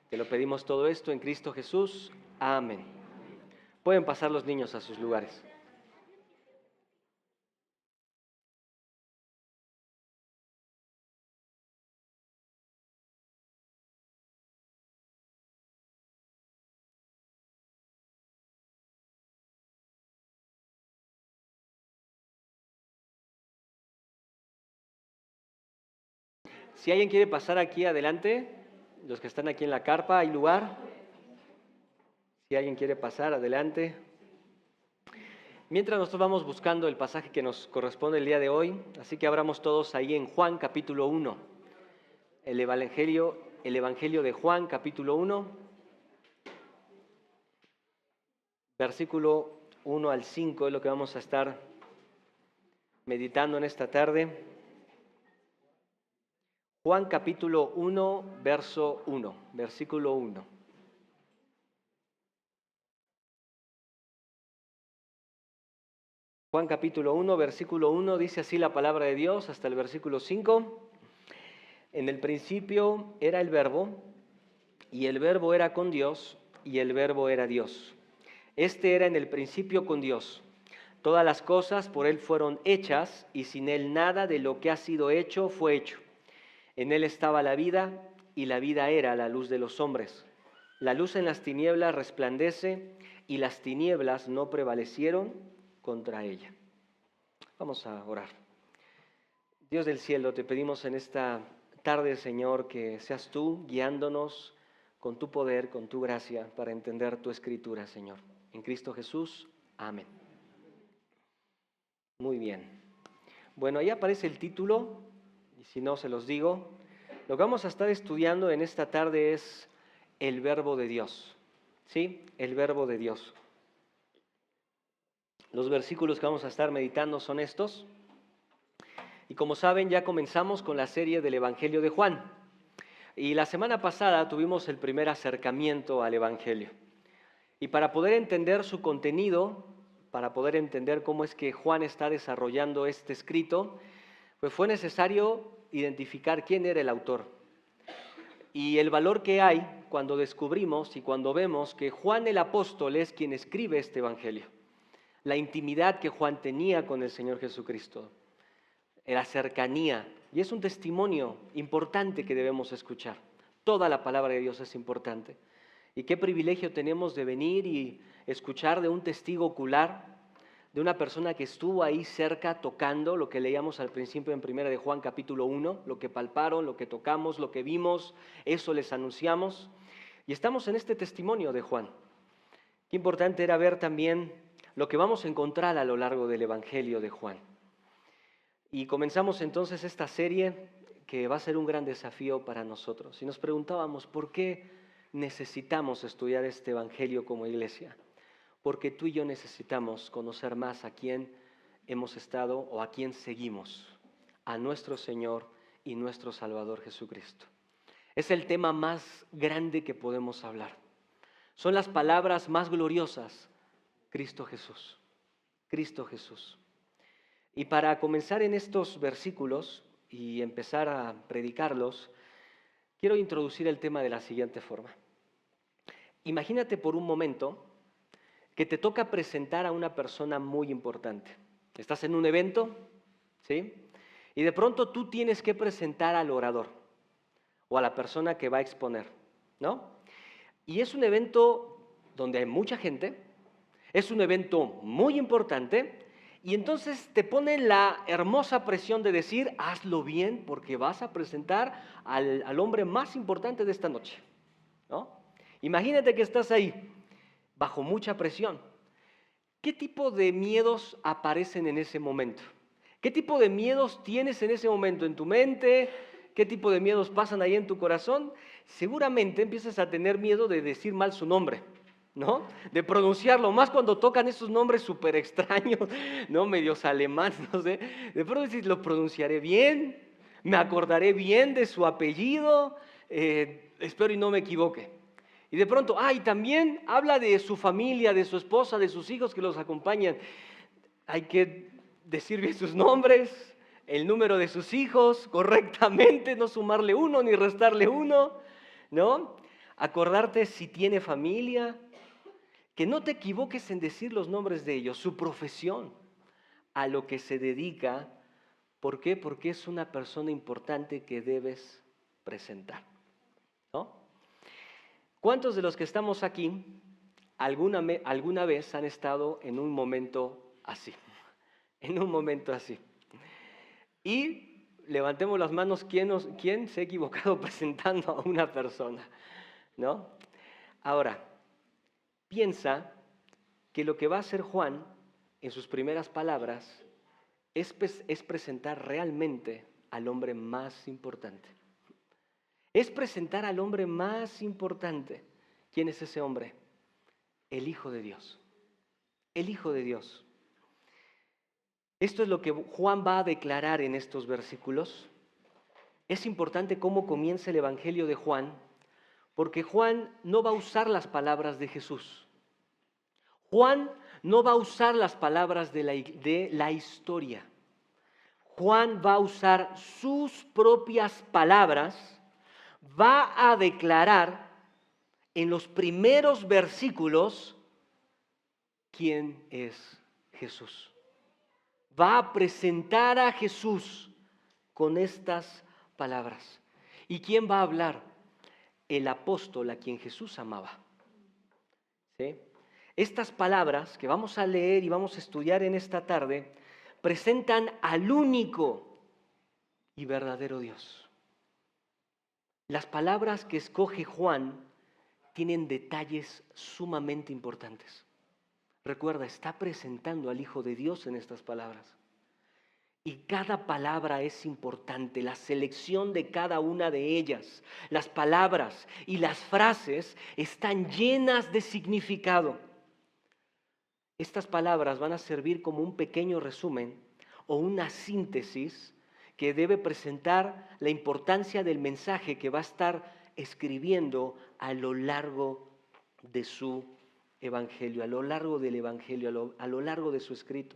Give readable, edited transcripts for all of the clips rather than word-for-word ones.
Te lo pedimos todo esto en Cristo Jesús. Amén. Pueden pasar los niños a sus lugares. Si alguien quiere pasar aquí adelante, los que están aquí en la carpa, ¿hay lugar? Si alguien quiere pasar adelante. Mientras nosotros vamos buscando el pasaje que nos corresponde el día de hoy, así que abramos todos ahí en Juan capítulo 1, el Evangelio de Juan capítulo 1, versículo 1 al 5 es lo que vamos a estar meditando en esta tarde. Juan capítulo 1, verso 1, versículo 1. Juan capítulo 1, versículo 1, dice así la palabra de Dios hasta el versículo 5. En el principio era el Verbo, y el Verbo era con Dios, y el Verbo era Dios. Este era en el principio con Dios. Todas las cosas por Él fueron hechas, y sin Él nada de lo que ha sido hecho fue hecho. En Él estaba la vida, y la vida era la luz de los hombres. La luz en las tinieblas resplandece, y las tinieblas no prevalecieron contra ella. Vamos a orar. Dios del cielo, te pedimos en esta tarde, Señor, que seas tú guiándonos con tu poder, con tu gracia, para entender tu escritura, Señor. En Cristo Jesús, amén. Muy bien. Bueno, ahí aparece el título, y si no se los digo. Lo que vamos a estar estudiando en esta tarde es el Verbo de Dios. ¿Sí? El Verbo de Dios. Los versículos que vamos a estar meditando son estos. Y como saben, ya comenzamos con la serie del Evangelio de Juan. Y la semana pasada tuvimos el primer acercamiento al Evangelio. Y para poder entender su contenido, para poder entender cómo es que Juan está desarrollando este escrito, pues fue necesario identificar quién era el autor. Y el valor que hay cuando descubrimos y cuando vemos que Juan el apóstol es quien escribe este Evangelio. La intimidad que Juan tenía con el Señor Jesucristo, la cercanía, y es un testimonio importante que debemos escuchar. Toda la palabra de Dios es importante. Y qué privilegio tenemos de venir y escuchar de un testigo ocular, de una persona que estuvo ahí cerca tocando, lo que leíamos al principio en 1 de Juan capítulo 1, lo que palparon, lo que tocamos, lo que vimos, eso les anunciamos. Y estamos en este testimonio de Juan. Qué importante era ver también lo que vamos a encontrar a lo largo del Evangelio de Juan. Y comenzamos entonces esta serie que va a ser un gran desafío para nosotros. Y nos preguntábamos, ¿por qué necesitamos estudiar este Evangelio como iglesia? Porque tú y yo necesitamos conocer más a quién hemos estado o a quién seguimos, a nuestro Señor y nuestro Salvador Jesucristo. Es el tema más grande que podemos hablar. Son las palabras más gloriosas, Cristo Jesús, Cristo Jesús. Y para comenzar en estos versículos y empezar a predicarlos, quiero introducir el tema de la siguiente forma. Imagínate por un momento que te toca presentar a una persona muy importante. Estás en un evento, ¿sí? Y de pronto tú tienes que presentar al orador o a la persona que va a exponer, ¿no? Y es un evento donde hay mucha gente, es un evento muy importante, y entonces te ponen la hermosa presión de decir, hazlo bien porque vas a presentar al hombre más importante de esta noche, ¿no? Imagínate que estás ahí, bajo mucha presión. ¿Qué tipo de miedos aparecen en ese momento? ¿Qué tipo de miedos tienes en ese momento en tu mente? ¿Qué tipo de miedos pasan ahí en tu corazón? Seguramente empiezas a tener miedo de decir mal su nombre, ¿no? De pronunciarlo, más cuando tocan esos nombres súper extraños, ¿no? Medios alemanes, no sé. De pronto dices, lo pronunciaré bien, me acordaré bien de su apellido, espero y no me equivoque. Y de pronto, y también habla de su familia, de su esposa, de sus hijos que los acompañan. Hay que decir bien sus nombres, el número de sus hijos correctamente, no sumarle uno ni restarle uno, ¿no? acordarte si tiene familia, que no te equivoques en decir los nombres de ellos, su profesión, a lo que se dedica. ¿Por qué? Porque es una persona importante que debes presentar, ¿no? ¿Cuántos de los que estamos aquí alguna vez han estado en un momento así? En un momento así. Y levantemos las manos, ¿quién se ha equivocado presentando a una persona? ¿No? Ahora, piensa que lo que va a hacer Juan en sus primeras palabras es presentar realmente al hombre más importante. Es presentar al hombre más importante. ¿Quién es ese hombre? El Hijo de Dios. El Hijo de Dios. Esto es lo que Juan va a declarar en estos versículos. Es importante cómo comienza el Evangelio de Juan, porque Juan no va a usar las palabras de Jesús. Juan no va a usar las palabras de la historia. Juan va a usar sus propias palabras, va a declarar en los primeros versículos quién es Jesús. Va a presentar a Jesús con estas palabras. ¿Y quién va a hablar? El apóstol a quien Jesús amaba. ¿Sí? Estas palabras que vamos a leer y vamos a estudiar en esta tarde presentan al único y verdadero Dios. Las palabras que escoge Juan tienen detalles sumamente importantes. Recuerda, está presentando al Hijo de Dios en estas palabras. Y cada palabra es importante, la selección de cada una de ellas, las palabras y las frases están llenas de significado. Estas palabras van a servir como un pequeño resumen o una síntesis que debe presentar la importancia del mensaje que va a estar escribiendo a lo largo de su evangelio, a lo largo del evangelio, a lo largo de su escrito.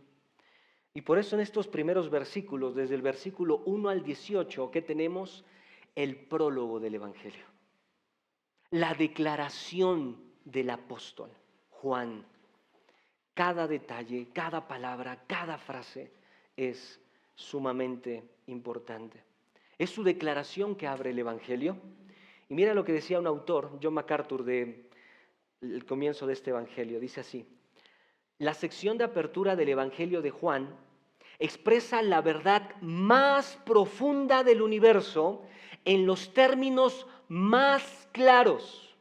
Y por eso en estos primeros versículos, desde el versículo 1 al 18, ¿qué tenemos? El prólogo del evangelio. La declaración del apóstol Juan. Cada detalle, cada palabra, cada frase es sumamente importante. Es su declaración que abre el evangelio. Y mira lo que decía un autor, John MacArthur, del comienzo de este evangelio. Dice así: la sección de apertura del Evangelio de Juan expresa la verdad más profunda del universo en los términos más claros.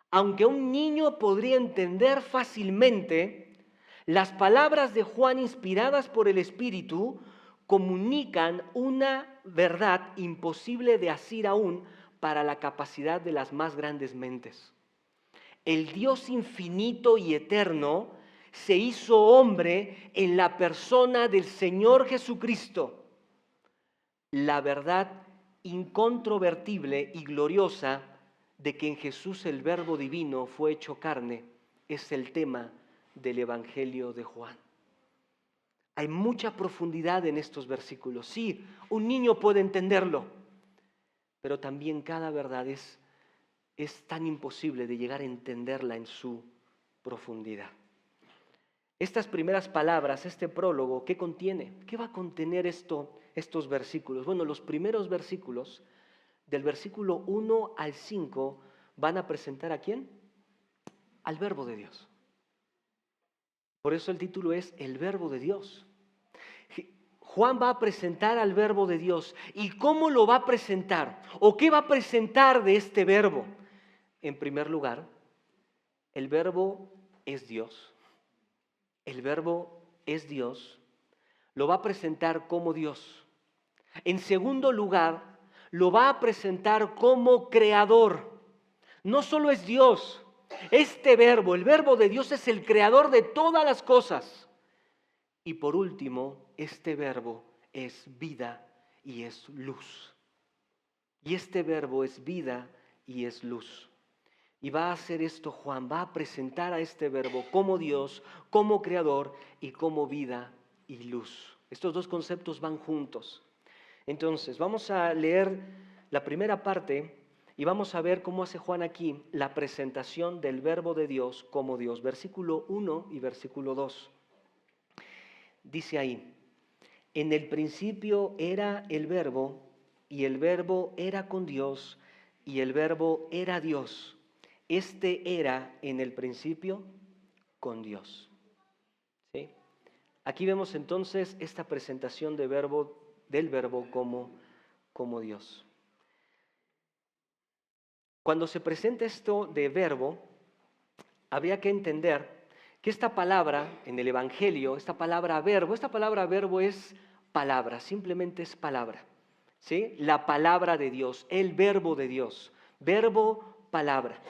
Aunque un niño podría entender fácilmente, las palabras de Juan, inspiradas por el Espíritu, comunican una verdad imposible de asir aún para la capacidad de las más grandes mentes. El Dios infinito y eterno se hizo hombre en la persona del Señor Jesucristo. La verdad incontrovertible y gloriosa de que en Jesús el Verbo divino fue hecho carne es el tema del Evangelio de Juan. Hay mucha profundidad en estos versículos. Sí, un niño puede entenderlo, pero también cada verdad es tan imposible de llegar a entenderla en su profundidad. Estas primeras palabras, este prólogo, ¿qué contiene? ¿Qué va a contener estos versículos? Bueno, los primeros versículos, del versículo 1 al 5, van a presentar ¿a quién? Al Verbo de Dios. Por eso el título es El Verbo de Dios. Juan va a presentar al Verbo de Dios. ¿Y cómo lo va a presentar? ¿O qué va a presentar de este Verbo? En primer lugar, el Verbo es Dios. El Verbo es Dios. Lo va a presentar como Dios. En segundo lugar, lo va a presentar como creador. No solo es Dios, este Verbo, el Verbo de Dios es el creador de todas las cosas. Y por último, este Verbo es vida y es luz. Y este Verbo es vida y es luz. Y va a hacer esto Juan, va a presentar a este Verbo como Dios, como creador y como vida y luz. Estos dos conceptos van juntos. Entonces, vamos a leer la primera parte Y vamos a ver cómo hace Juan aquí la presentación del verbo de Dios como Dios. Versículo 1 y versículo 2. Dice ahí, en el principio era el verbo, y el verbo era con Dios, y el verbo era Dios. Este era en el principio con Dios. ¿Sí? Aquí vemos entonces esta presentación del verbo como Dios. Cuando se presenta esto de verbo, habría que entender que esta palabra en el Evangelio, esta palabra verbo es palabra, simplemente es palabra. ¿Sí? La palabra de Dios, el verbo de Dios, verbo, palabra.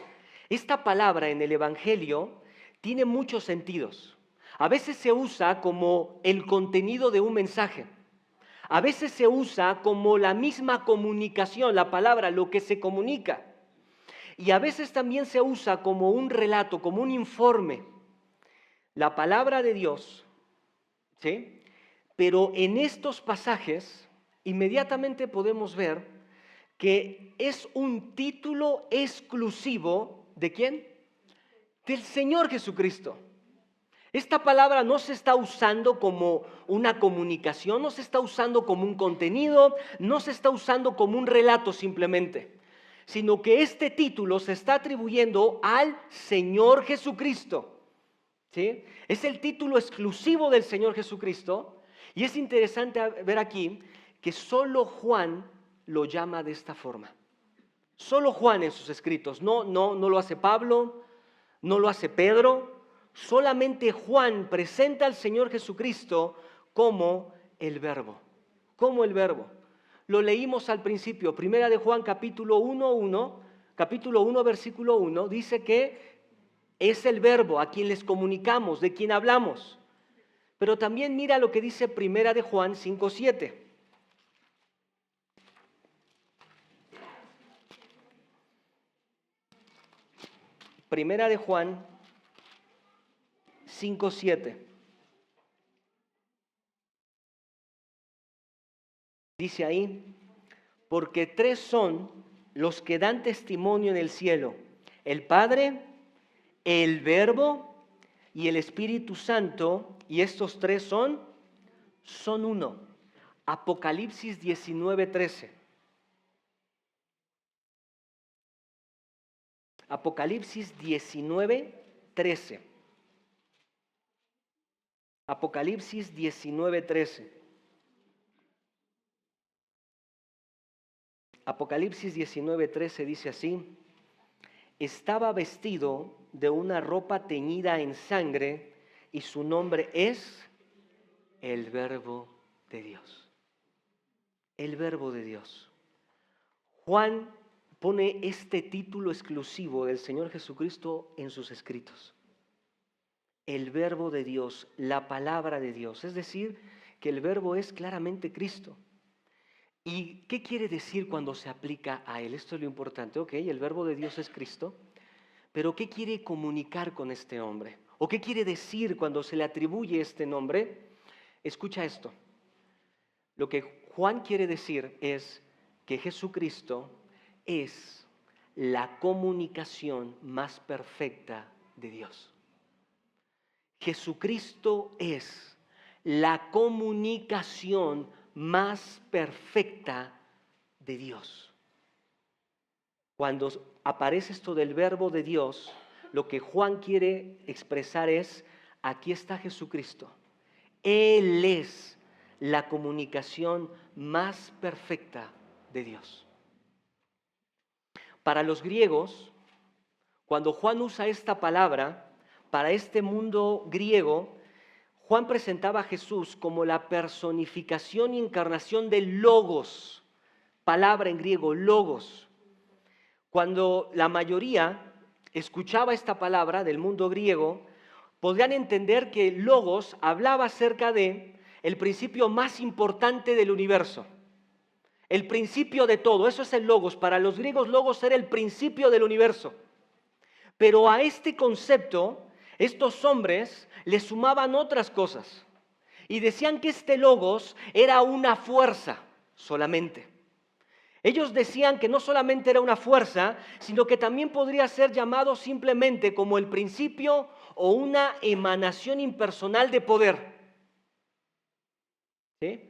Esta palabra en el Evangelio tiene muchos sentidos. A veces se usa como el contenido de un mensaje. A veces se usa como la misma comunicación, la palabra, lo que se comunica. Y a veces también se usa como un relato, como un informe. La palabra de Dios, ¿sí? Pero en estos pasajes inmediatamente podemos ver que es un título exclusivo ¿de quién? Del Señor Jesucristo. Esta palabra no se está usando como una comunicación, no se está usando como un contenido, no se está usando como un relato simplemente, sino que este título se está atribuyendo al Señor Jesucristo. ¿Sí? Es el título exclusivo del Señor Jesucristo y es interesante ver aquí que solo Juan lo llama de esta forma. Solo Juan en sus escritos, no lo hace Pablo, no lo hace Pedro, solamente Juan presenta al Señor Jesucristo como el Verbo, como el Verbo. Lo leímos al principio, primera de Juan capítulo 1, versículo 1, dice que es el Verbo a quien les comunicamos, de quien hablamos. Pero también mira lo que dice primera de Juan 5:7. Primera de Juan 5:7. Dice ahí, porque tres son los que dan testimonio en el cielo, el Padre, el Verbo y el Espíritu Santo, y estos tres son uno. Apocalipsis 19:13. Apocalipsis 19:13. Apocalipsis 19:13. Apocalipsis 19:13 dice así, estaba vestido de una ropa teñida en sangre y su nombre es el Verbo de Dios. El Verbo de Dios. Juan pone este título exclusivo del Señor Jesucristo en sus escritos. El Verbo de Dios, la palabra de Dios. Es decir, que el Verbo es claramente Cristo. ¿Y qué quiere decir cuando se aplica a Él? Esto es lo importante. Ok, el Verbo de Dios es Cristo, pero ¿qué quiere comunicar con este hombre? ¿O qué quiere decir cuando se le atribuye este nombre? Escucha esto. Lo que Juan quiere decir es que Jesucristo es la comunicación más perfecta de Dios. Jesucristo es la comunicación más perfecta de Dios. Cuando aparece esto del Verbo de Dios, lo que Juan quiere expresar es, aquí está Jesucristo. Él es la comunicación más perfecta de Dios. Para los griegos, cuando Juan usa esta palabra, para este mundo griego, Juan presentaba a Jesús como la personificación y encarnación del logos, palabra en griego, logos. Cuando la mayoría escuchaba esta palabra del mundo griego, podrían entender que logos hablaba acerca de el principio más importante del universo, el principio de todo. Eso es el logos. Para los griegos, logos era el principio del universo. Pero a este concepto, estos hombres le sumaban otras cosas y decían que este logos era una fuerza solamente. Ellos decían que no solamente era una fuerza, sino que también podría ser llamado simplemente como el principio o una emanación impersonal de poder. ¿Sí?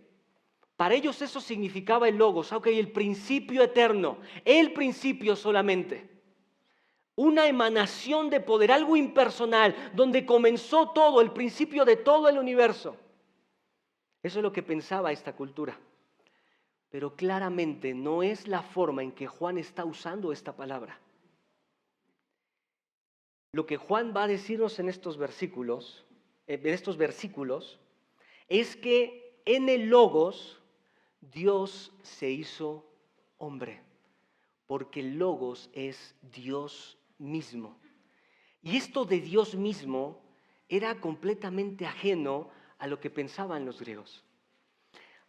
Para ellos eso significaba el logos, el principio eterno, el principio solamente. Una emanación de poder, algo impersonal, donde comenzó todo, el principio de todo el universo. Eso es lo que pensaba esta cultura. Pero claramente no es la forma en que Juan está usando esta palabra. Lo que Juan va a decirnos en estos versículos, es que en el Logos Dios se hizo hombre, porque el Logos es Dios mismo. Y esto de Dios mismo era completamente ajeno a lo que pensaban los griegos.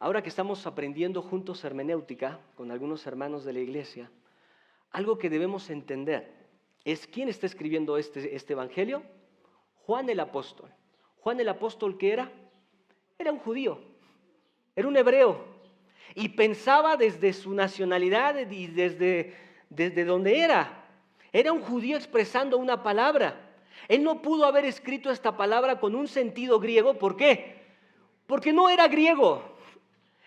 Ahora que estamos aprendiendo juntos hermenéutica con algunos hermanos de la iglesia, algo que debemos entender es quién está escribiendo este evangelio. Juan el apóstol. Juan el apóstol, ¿qué era? Era un judío, era un hebreo, y pensaba desde su nacionalidad y desde donde era. Era un judío expresando una palabra. Él no pudo haber escrito esta palabra con un sentido griego. ¿Por qué? Porque no era griego.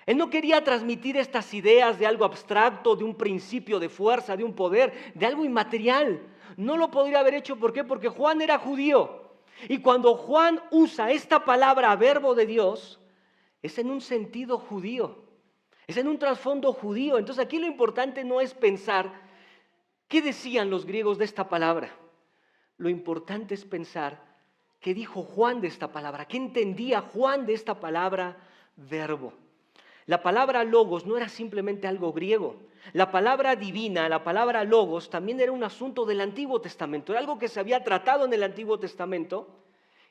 Él no quería transmitir estas ideas de algo abstracto, de un principio de fuerza, de un poder, de algo inmaterial. No lo podría haber hecho. ¿Por qué? Porque Juan era judío. Y cuando Juan usa esta palabra, verbo de Dios, es en un sentido judío, es en un trasfondo judío. Entonces aquí lo importante no es pensar qué decían los griegos de esta palabra. Lo importante es pensar qué dijo Juan de esta palabra, qué entendía Juan de esta palabra verbo. La palabra logos no era simplemente algo griego. La palabra divina, la palabra logos, también era un asunto del Antiguo Testamento. Era algo que se había tratado en el Antiguo Testamento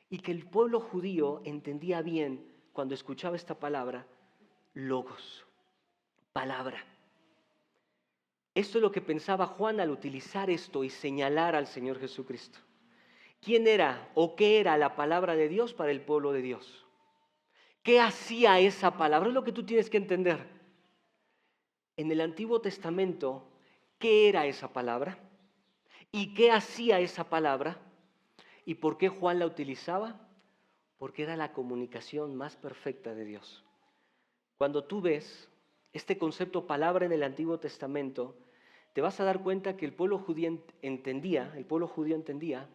y que el pueblo judío entendía bien cuando escuchaba esta palabra, logos, palabra. Esto es lo que pensaba Juan al utilizar esto y señalar al Señor Jesucristo. ¿Quién era o qué era la palabra de Dios para el pueblo de Dios? ¿Qué hacía esa palabra? Es lo que tú tienes que entender. En el Antiguo Testamento, ¿qué era esa palabra? ¿Y qué hacía esa palabra? ¿Y por qué Juan la utilizaba? Porque era la comunicación más perfecta de Dios. Cuando tú ves este concepto palabra en el Antiguo Testamento, te vas a dar cuenta que el pueblo judío entendía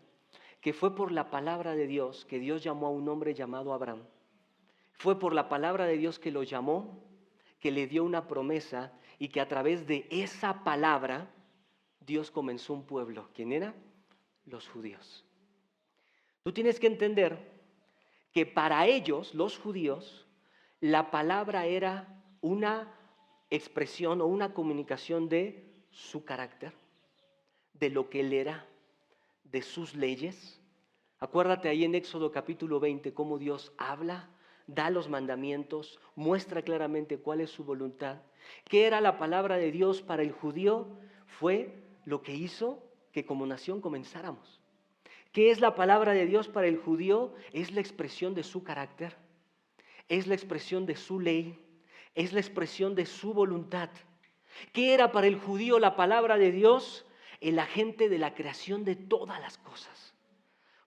que fue por la palabra de Dios que Dios llamó a un hombre llamado Abraham. Fue por la palabra de Dios que lo llamó, que le dio una promesa y que a través de esa palabra Dios comenzó un pueblo. ¿Quién era? Los judíos. Tú tienes que entender que para ellos, los judíos, la palabra era una expresión o una comunicación de su carácter, de lo que él era, de sus leyes. Acuérdate ahí en Éxodo capítulo 20 cómo Dios habla, da los mandamientos, muestra claramente cuál es su voluntad. ¿Qué era la palabra de Dios para el judío? Fue lo que hizo que como nación comenzáramos. ¿Qué es la palabra de Dios para el judío? Es la expresión de su carácter, es la expresión de su ley, es la expresión de su voluntad. ¿Qué era para el judío la palabra de Dios? El agente de la creación de todas las cosas.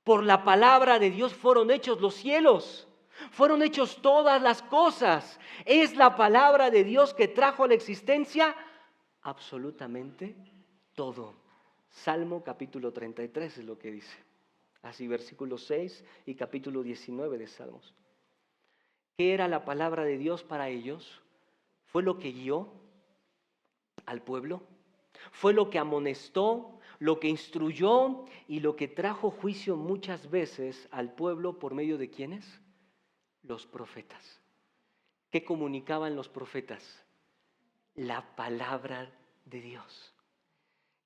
Por la palabra de Dios fueron hechos los cielos, fueron hechos todas las cosas. Es la palabra de Dios que trajo a la existencia absolutamente todo. Salmo capítulo 33 es lo que dice. Así versículo 6 y capítulo 19 de Salmos. ¿Qué era la palabra de Dios para ellos? Fue lo que guió al pueblo, fue lo que amonestó, lo que instruyó y lo que trajo juicio muchas veces al pueblo por medio de ¿quiénes? Los profetas. ¿Qué comunicaban los profetas? La palabra de Dios.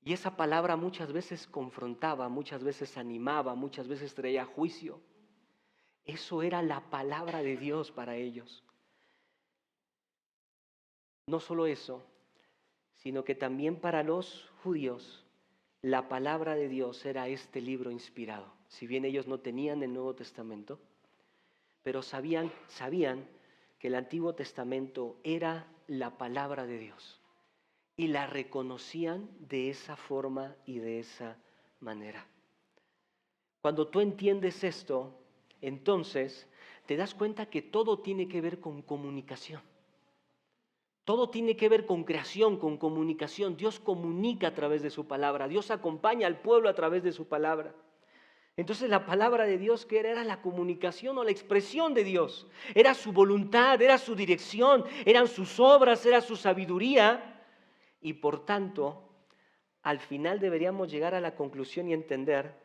Y esa palabra muchas veces confrontaba, muchas veces animaba, muchas veces traía juicio. Eso era la palabra de Dios para ellos. No solo eso, sino que también para los judíos la palabra de Dios era este libro inspirado. Si bien ellos no tenían el Nuevo Testamento, pero sabían que el Antiguo Testamento era la palabra de Dios. y la reconocían de esa forma y de esa manera. Cuando tú entiendes esto, entonces te das cuenta que todo tiene que ver con comunicación. Todo tiene que ver con creación, con comunicación. Dios comunica a través de su palabra. Dios acompaña al pueblo a través de su palabra. Entonces la palabra de Dios, ¿qué era? Era la comunicación o la expresión de Dios. Era su voluntad, era su dirección, eran sus obras, era su sabiduría. Y por tanto, al final deberíamos llegar a la conclusión y entender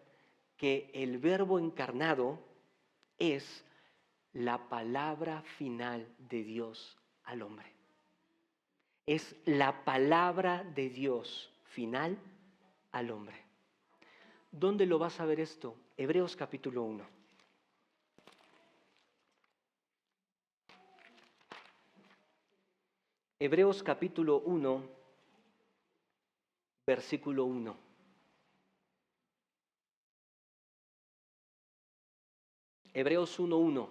que el Verbo encarnado es la palabra final de Dios al hombre. Es la palabra de Dios final al hombre. ¿Dónde lo vas a ver esto? Hebreos capítulo 1. Hebreos capítulo 1, versículo 1. Hebreos 1:1.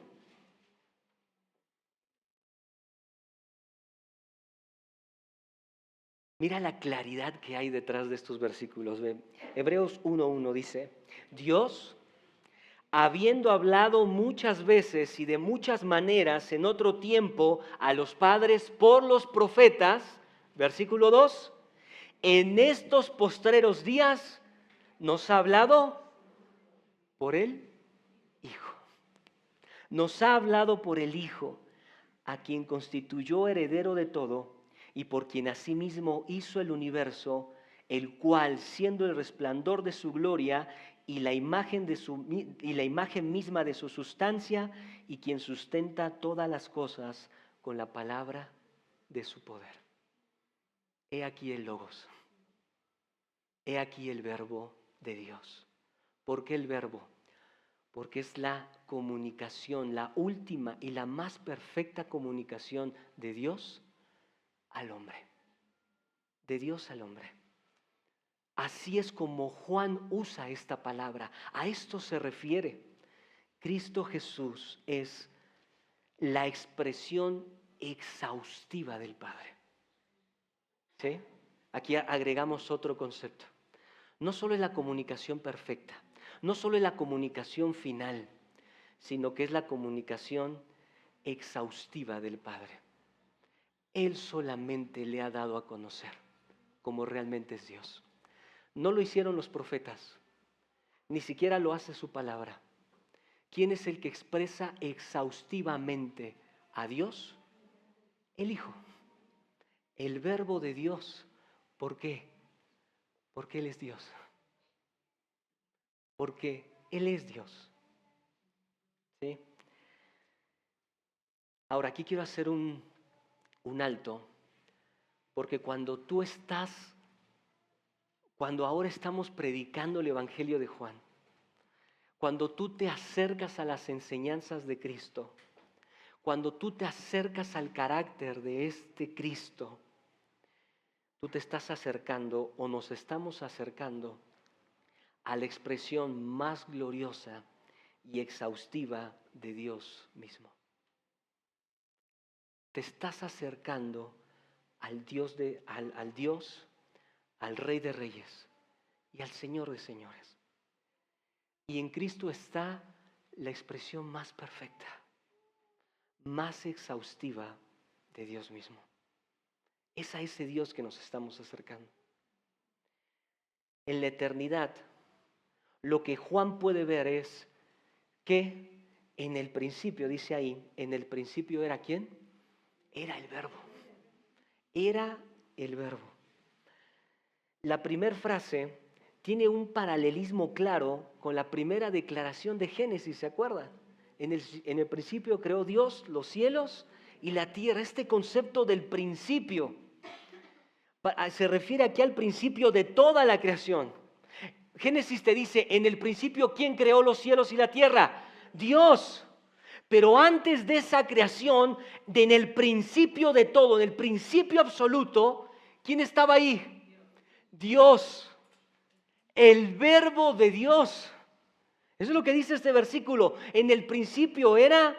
Mira la claridad que hay detrás de estos versículos. Ve. Hebreos 1:1 dice, Dios, habiendo hablado muchas veces y de muchas maneras en otro tiempo a los padres por los profetas, versículo 2, en estos postreros días nos ha hablado por el Hijo. Nos ha hablado por el Hijo, a quien constituyó heredero de todo y por quien asimismo hizo el universo, el cual, siendo el resplandor de su gloria y la imagen misma de su sustancia, y quien sustenta todas las cosas con la palabra de su poder. He aquí el Logos. He aquí el Verbo de Dios. ¿Por qué el Verbo? Porque es la comunicación, la última y la más perfecta comunicación de Dios al hombre. De Dios al hombre. Así es como Juan usa esta palabra. A esto se refiere. Cristo Jesús es la expresión exhaustiva del Padre. ¿Sí? Aquí agregamos otro concepto. No solo es la comunicación perfecta, no solo es la comunicación final, sino que es la comunicación exhaustiva del Padre. Él solamente le ha dado a conocer cómo realmente es Dios. No lo hicieron los profetas, ni siquiera lo hace su palabra. ¿Quién es el que expresa exhaustivamente a Dios? El Hijo, el Verbo de Dios. ¿Por qué? Porque Él es Dios. Porque Él es Dios. ¿Sí? Ahora, aquí quiero hacer un alto, porque cuando ahora estamos predicando el Evangelio de Juan, cuando tú te acercas a las enseñanzas de Cristo, cuando tú te acercas al carácter de este Cristo, tú te estás acercando o nos estamos acercando a la expresión más gloriosa y exhaustiva de Dios mismo. Te estás acercando al Dios, al Rey de Reyes y al Señor de Señores. Y en Cristo está la expresión más perfecta, más exhaustiva de Dios mismo. Es a ese Dios que nos estamos acercando. En la eternidad, lo que Juan puede ver es que en el principio, dice ahí, en el principio era ¿quién? Era el Verbo. Era el Verbo. La primera frase tiene un paralelismo claro con la primera declaración de Génesis, ¿se acuerdan? En el principio creó Dios los cielos y la tierra. Este concepto del principio se refiere aquí al principio de toda la creación. Génesis te dice, en el principio, ¿quién creó los cielos y la tierra? Dios. Pero antes de esa creación, en el principio de todo, en el principio absoluto, ¿quién estaba ahí? Dios. El Verbo de Dios. Eso es lo que dice este versículo. En el principio era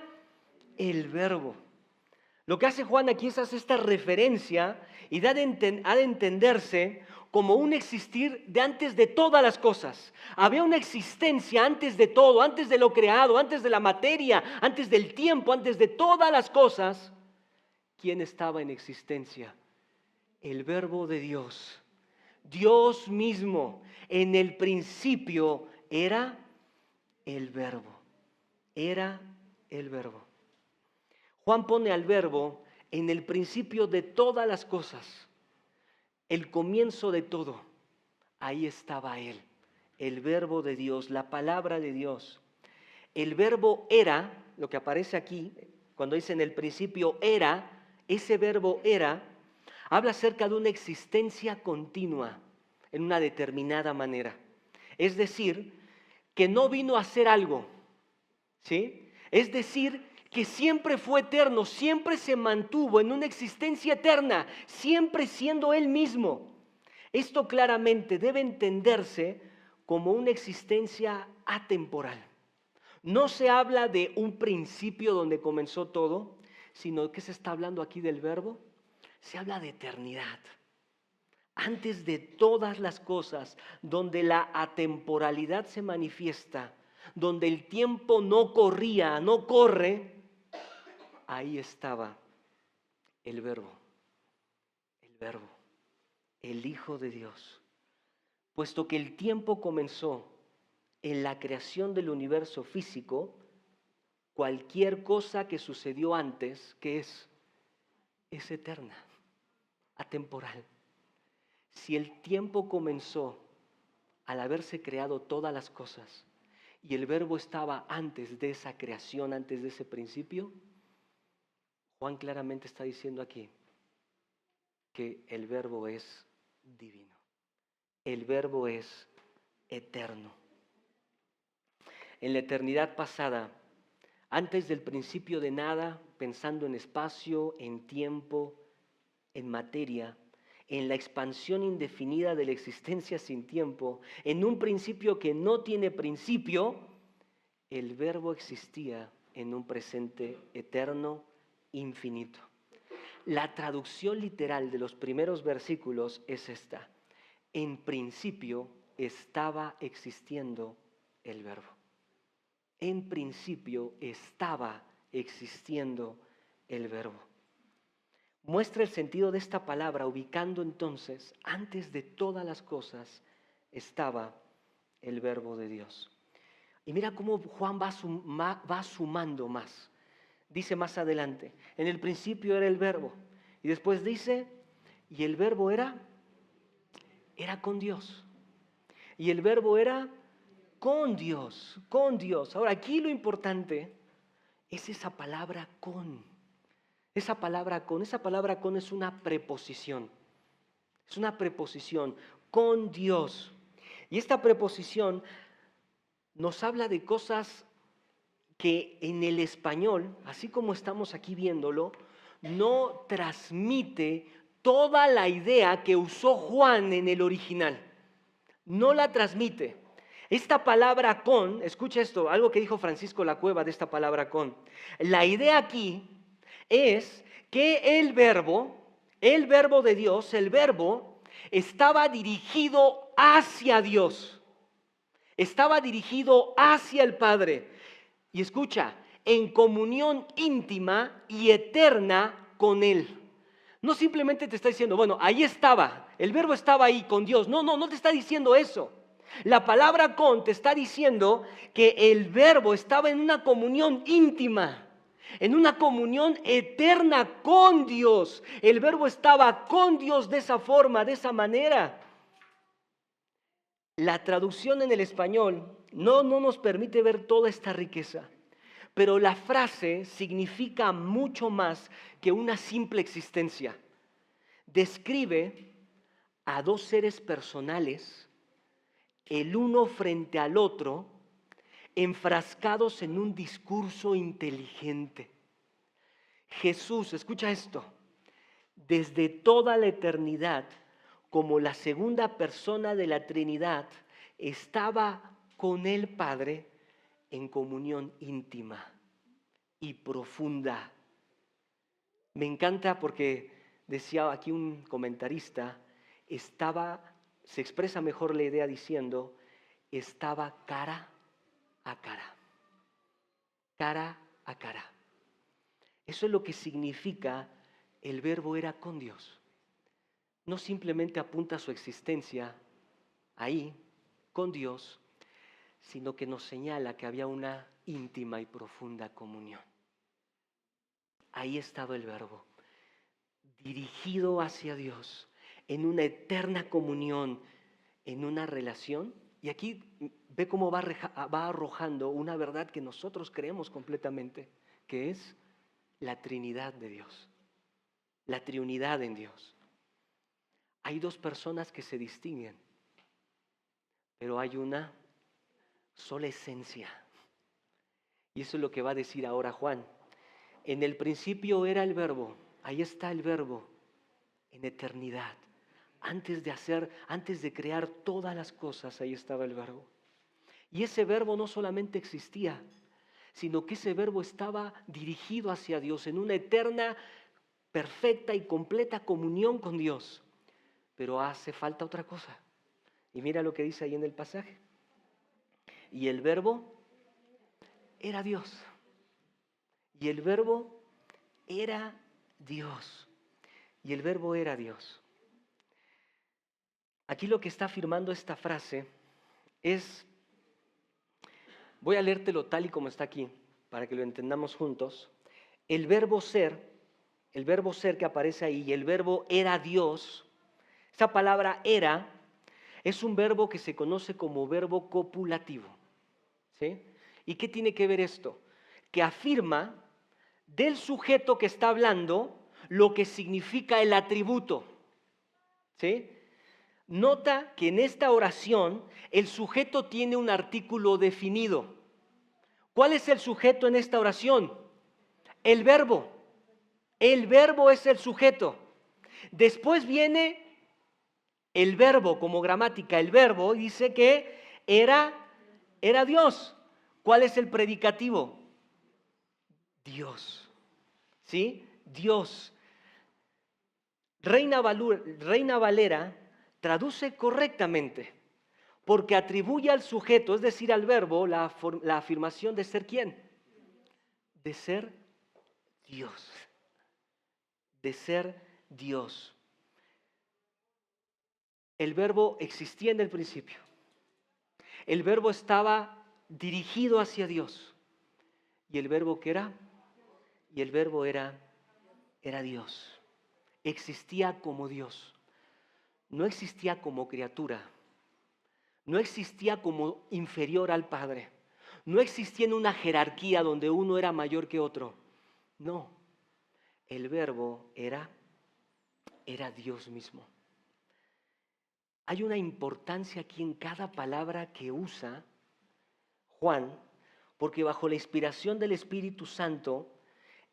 el Verbo. Lo que hace Juan aquí es hacer esta referencia y ha de entenderse como un existir de antes de todas las cosas. Había una existencia antes de todo, antes de lo creado, antes de la materia, antes del tiempo, antes de todas las cosas. ¿Quién estaba en existencia? El Verbo de Dios. Dios mismo. En el principio era el Verbo. Era el Verbo. Juan pone al Verbo en el principio de todas las cosas, el comienzo de todo. Ahí estaba Él, el Verbo de Dios, la palabra de Dios. El Verbo era, lo que aparece aquí, cuando dice en el principio era, ese verbo era, habla acerca de una existencia continua en una determinada manera. Es decir, que no vino a hacer algo, ¿sí? Es decir, que siempre fue eterno, siempre se mantuvo en una existencia eterna, siempre siendo Él mismo. Esto claramente debe entenderse como una existencia atemporal. No se habla de un principio donde comenzó todo, sino que se está hablando aquí del Verbo. Se habla de eternidad. Antes de todas las cosas, donde la atemporalidad se manifiesta, donde el tiempo no corría, no corre, ahí estaba el Verbo, el Hijo de Dios. Puesto que el tiempo comenzó en la creación del universo físico, cualquier cosa que sucedió antes, ¿qué es? Es eterna, atemporal. Si el tiempo comenzó al haberse creado todas las cosas y el Verbo estaba antes de esa creación, antes de ese principio, Juan claramente está diciendo aquí que el Verbo es divino. El Verbo es eterno. En la eternidad pasada, antes del principio de nada, pensando en espacio, en tiempo, en materia, en la expansión indefinida de la existencia sin tiempo, en un principio que no tiene principio, el Verbo existía en un presente eterno, infinito. La traducción literal de los primeros versículos es esta: en principio estaba existiendo el Verbo. En principio estaba existiendo el Verbo. Muestra el sentido de esta palabra, ubicando entonces, antes de todas las cosas, estaba el Verbo de Dios. Y mira cómo Juan va sumando más. Dice más adelante, en el principio era el Verbo. Y después dice, y el Verbo era con Dios. Y el Verbo era con Dios, con Dios. Ahora, aquí lo importante es esa palabra con. Esa palabra con es una preposición. Es una preposición, con Dios. Y esta preposición nos habla de cosas que en el español, así como estamos aquí viéndolo, no transmite toda la idea que usó Juan en el original. No la transmite. Esta palabra con, escucha esto, algo que dijo Francisco La Cueva de esta palabra con. La idea aquí es que el verbo de Dios, el verbo, estaba dirigido hacia Dios. Estaba dirigido hacia el Padre. Y escucha, en comunión íntima y eterna con Él. No simplemente te está diciendo, bueno, ahí estaba, el verbo estaba ahí con Dios. No te está diciendo eso. La palabra con te está diciendo que el verbo estaba en una comunión íntima, en una comunión eterna con Dios. El verbo estaba con Dios de esa forma, de esa manera. La traducción en el español no nos permite ver toda esta riqueza, pero la frase significa mucho más que una simple existencia. Describe a dos seres personales, el uno frente al otro, enfrascados en un discurso inteligente. Jesús, escucha esto, desde toda la eternidad, como la segunda persona de la Trinidad, estaba con el Padre en comunión íntima y profunda. Me encanta porque decía aquí un comentarista, se expresa mejor la idea diciendo, estaba cara a cara. Cara a cara. Eso es lo que significa el verbo era con Dios. No simplemente apunta a su existencia ahí, con Dios, sino que nos señala que había una íntima y profunda comunión. Ahí estaba el verbo, dirigido hacia Dios, en una eterna comunión, en una relación. Y aquí ve cómo va arrojando una verdad que nosotros creemos completamente, que es la Trinidad de Dios, la triunidad en Dios. Hay dos personas que se distinguen, pero hay una sola esencia. Y eso es lo que va a decir ahora Juan. En el principio era el verbo, ahí está el verbo, en eternidad. Antes de crear todas las cosas, ahí estaba el verbo. Y ese verbo no solamente existía, sino que ese verbo estaba dirigido hacia Dios en una eterna, perfecta y completa comunión con Dios. Pero hace falta otra cosa. Y mira lo que dice ahí en el pasaje. Y el verbo era Dios. Y el verbo era Dios. Y el verbo era Dios. Aquí lo que está afirmando esta frase es, voy a leértelo tal y como está aquí, para que lo entendamos juntos. El verbo ser que aparece ahí, y el verbo era Dios, esa palabra era, es un verbo que se conoce como verbo copulativo. ¿Sí? ¿Y qué tiene que ver esto? Que afirma del sujeto que está hablando lo que significa el atributo. ¿Sí? Nota que en esta oración el sujeto tiene un artículo definido. ¿Cuál es el sujeto en esta oración? El verbo. El verbo es el sujeto. Después viene el verbo como gramática. El verbo dice que era Dios. ¿Cuál es el predicativo? Dios. ¿Sí? Dios. Reina Valera traduce correctamente porque atribuye al sujeto, es decir, al verbo, la afirmación de ser ¿quién? De ser Dios. De ser Dios. El verbo existía en el principio. El verbo estaba dirigido hacia Dios. ¿Y el verbo qué era? Y el verbo era Dios. Existía como Dios. No existía como criatura. No existía como inferior al Padre. No existía en una jerarquía donde uno era mayor que otro. No. El verbo era Dios mismo. Hay una importancia aquí en cada palabra que usa Juan, porque bajo la inspiración del Espíritu Santo,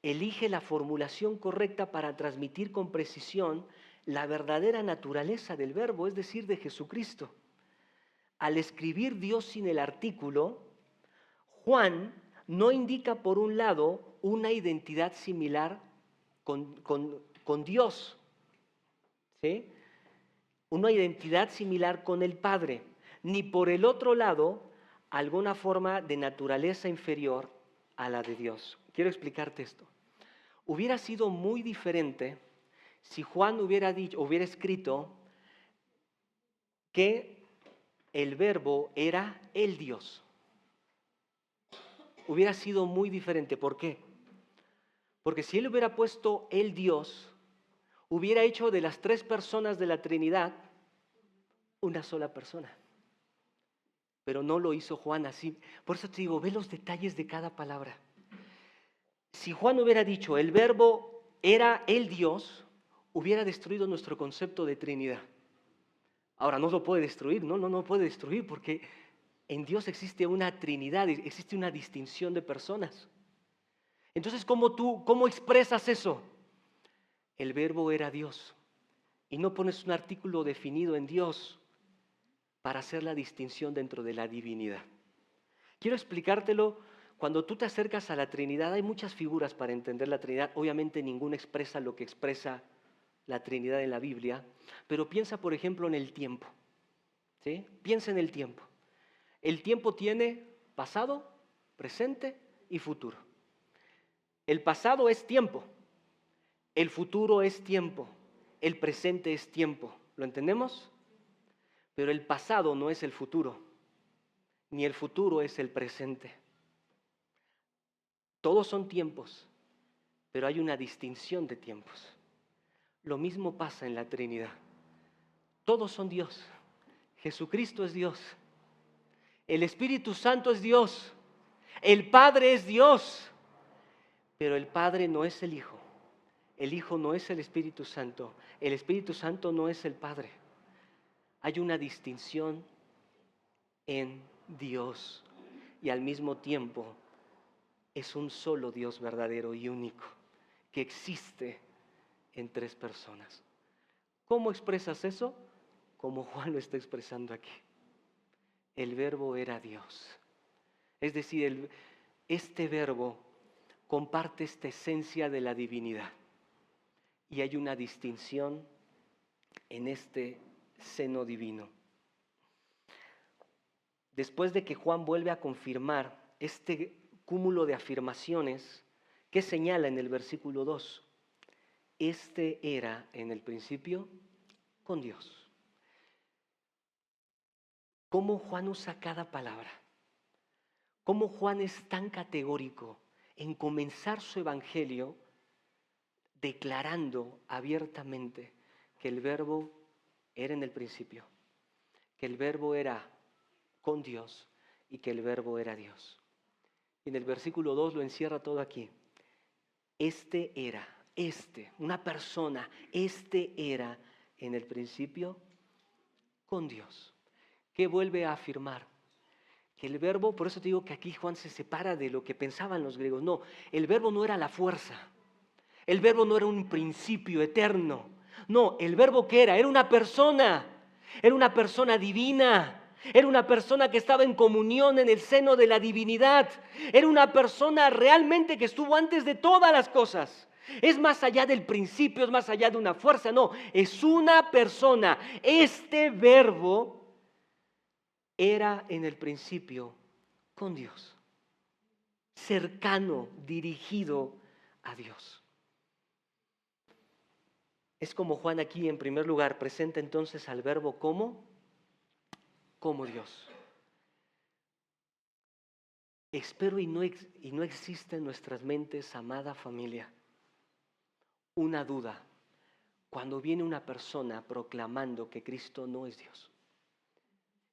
elige la formulación correcta para transmitir con precisión la verdadera naturaleza del verbo, es decir, de Jesucristo. Al escribir Dios sin el artículo, Juan no indica por un lado una identidad similar con Dios, ¿sí? Una identidad similar con el Padre, ni por el otro lado alguna forma de naturaleza inferior a la de Dios. Quiero explicarte esto. Hubiera sido muy diferente si Juan hubiera escrito que el verbo era el Dios. Hubiera sido muy diferente. ¿Por qué? Porque si él hubiera puesto el Dios, hubiera hecho de las tres personas de la Trinidad una sola persona. Pero no lo hizo Juan así. Por eso te digo, ve los detalles de cada palabra. Si Juan hubiera dicho el verbo era el Dios, hubiera destruido nuestro concepto de Trinidad. Ahora no lo puede destruir, no puede destruir porque en Dios existe una Trinidad, existe una distinción de personas. Entonces, ¿cómo expresas eso? El verbo era Dios y no pones un artículo definido en Dios para hacer la distinción dentro de la divinidad. Quiero explicártelo Cuando tú te acercas a la Trinidad, hay muchas figuras para entender la Trinidad. Obviamente ninguna expresa lo que expresa la Trinidad en la Biblia, pero piensa, por ejemplo, en el tiempo. ¿Sí? Piensa en el tiempo. El tiempo tiene pasado, presente y futuro. El pasado es tiempo, el futuro es tiempo, el presente es tiempo. ¿Lo entendemos? Pero el pasado no es el futuro, ni el futuro es el presente. Todos son tiempos, pero hay una distinción de tiempos. Lo mismo pasa en la Trinidad. Todos son Dios. Jesucristo es Dios. El Espíritu Santo es Dios. El Padre es Dios. Pero el Padre no es el Hijo. El Hijo no es el Espíritu Santo. El Espíritu Santo no es el Padre. Hay una distinción en Dios. Y al mismo tiempo es un solo Dios verdadero y único que existe en tres personas. ¿Cómo expresas eso? Como Juan lo está expresando aquí. El Verbo era Dios. Es decir, este Verbo comparte esta esencia de la divinidad. Y hay una distinción en este seno divino. Después de que Juan vuelve a confirmar este cúmulo de afirmaciones, ¿qué señala en el versículo 2? Este era en el principio con Dios. ¿Cómo Juan usa cada palabra? ¿Cómo Juan es tan categórico en comenzar su evangelio declarando abiertamente que el Verbo era en el principio, que el Verbo era con Dios y que el Verbo era Dios? Y en el versículo 2 lo encierra todo aquí. Una persona, era en el principio con Dios. ¿Qué vuelve a afirmar? Que el Verbo, por eso te digo que aquí Juan se separa de lo que pensaban los griegos. No, el Verbo no era la fuerza. El Verbo no era un principio eterno. No, el Verbo ¿qué era? Era una persona divina. Era una persona que estaba en comunión en el seno de la divinidad. Era una persona realmente que estuvo antes de todas las cosas. Es más allá del principio, es más allá de una fuerza. No, es una persona. Este Verbo era en el principio con Dios. Cercano, dirigido a Dios. Es como Juan aquí en primer lugar presenta entonces al Verbo como Dios. Espero y no existe en nuestras mentes, amada familia, una duda cuando viene una persona proclamando que Cristo no es Dios,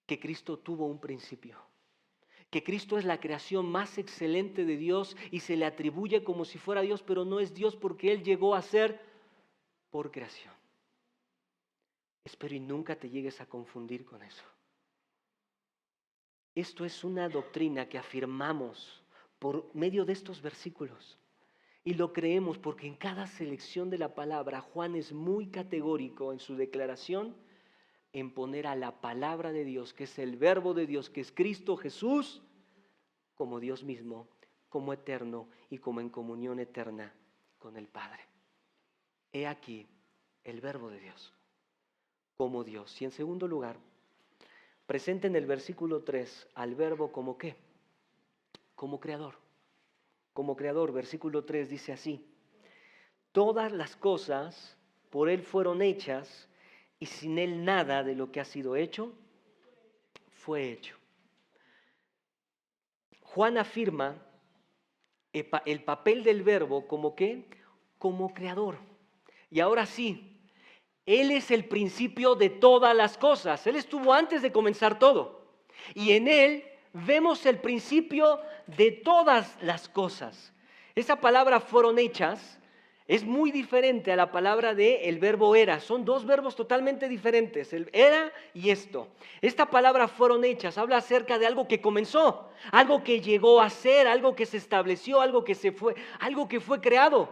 que Cristo tuvo un principio, que Cristo es la creación más excelente de Dios y se le atribuye como si fuera Dios, pero no es Dios porque Él llegó a ser por creación. Espero y nunca te llegues a confundir con eso. Esto es una doctrina que afirmamos por medio de estos versículos y lo creemos porque en cada selección de la palabra Juan es muy categórico en su declaración en poner a la palabra de Dios, que es el Verbo de Dios, que es Cristo Jesús, como Dios mismo, como eterno y como en comunión eterna con el Padre. He aquí el Verbo de Dios, como Dios. Y en segundo lugar, presenta en el versículo 3 al Verbo como ¿qué? Como creador. Como creador, versículo 3 dice así: todas las cosas por Él fueron hechas y sin Él nada de lo que ha sido hecho fue hecho. Juan afirma el papel del Verbo como ¿qué? Como creador. Y ahora sí, Él es el principio de todas las cosas. Él estuvo antes de comenzar todo. Y en Él vemos el principio de todas las cosas. Esa palabra fueron hechas es muy diferente a la palabra de el verbo era. Son dos verbos totalmente diferentes, el era y esto. Esta palabra fueron hechas, habla acerca de algo que comenzó, algo que llegó a ser, algo que se estableció, algo que fue creado.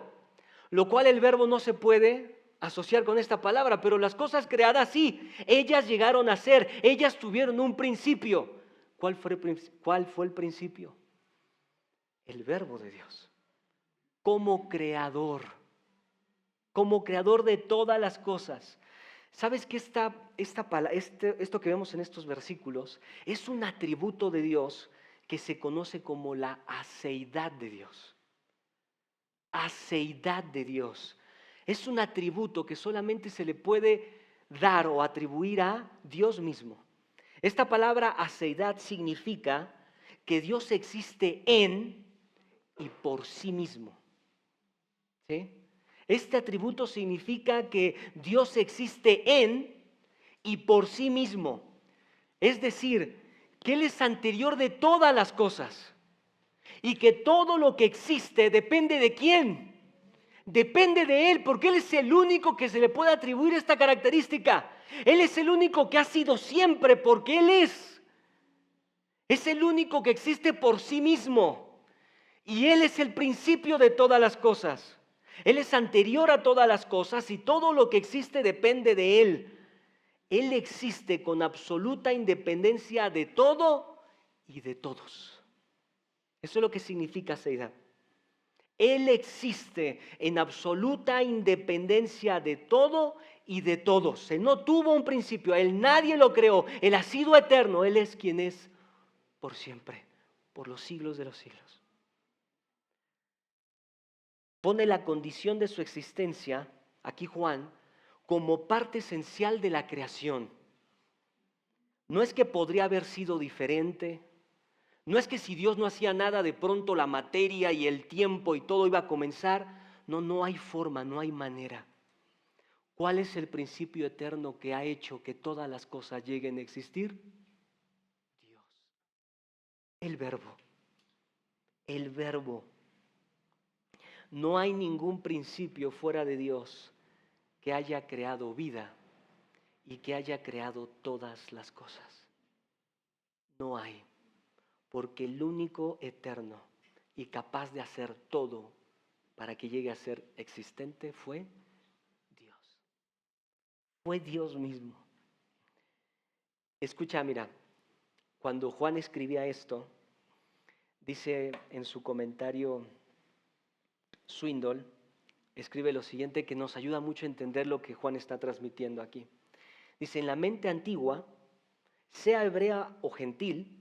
Lo cual el verbo no se puede asociar con esta palabra, pero las cosas creadas sí, ellas llegaron a ser, ellas tuvieron un principio. ¿Cuál fue el principio? el Verbo de Dios, como creador de todas las cosas. ¿Sabes que esto que vemos en estos versículos es un atributo de Dios que se conoce como la aceidad de Dios? Aceidad de Dios. Es un atributo que solamente se le puede dar o atribuir a Dios mismo. Esta palabra aceidad significa que Dios existe en y por sí mismo. ¿Sí? Este atributo significa que Dios existe en y por sí mismo. Es decir, que Él es anterior de todas las cosas y que todo lo que existe depende de quién. Depende de Él, porque Él es el único que se le puede atribuir esta característica. Él es el único que ha sido siempre, porque Él es. Es el único que existe por sí mismo. Y Él es el principio de todas las cosas. Él es anterior a todas las cosas y todo lo que existe depende de Él. Él existe con absoluta independencia de todo y de todos. Eso es lo que significa aceidad. Él existe en absoluta independencia de todo y de todos. Él no tuvo un principio, Él nadie lo creó, Él ha sido eterno, Él es quien es por siempre, por los siglos de los siglos. Pone la condición de su existencia, aquí Juan, como parte esencial de la creación. No es que podría haber sido diferente, no es que si Dios no hacía nada, de pronto la materia y el tiempo y todo iba a comenzar. No, no hay forma, no hay manera. ¿Cuál es el principio eterno que ha hecho que todas las cosas lleguen a existir? Dios. El Verbo. El Verbo. No hay ningún principio fuera de Dios que haya creado vida y que haya creado todas las cosas. No hay, porque el único eterno y capaz de hacer todo para que llegue a ser existente fue Dios. Fue Dios mismo. Escucha, mira, cuando Juan escribía esto, dice en su comentario Swindoll, escribe lo siguiente que nos ayuda mucho a entender lo que Juan está transmitiendo aquí. Dice, en la mente antigua, sea hebrea o gentil,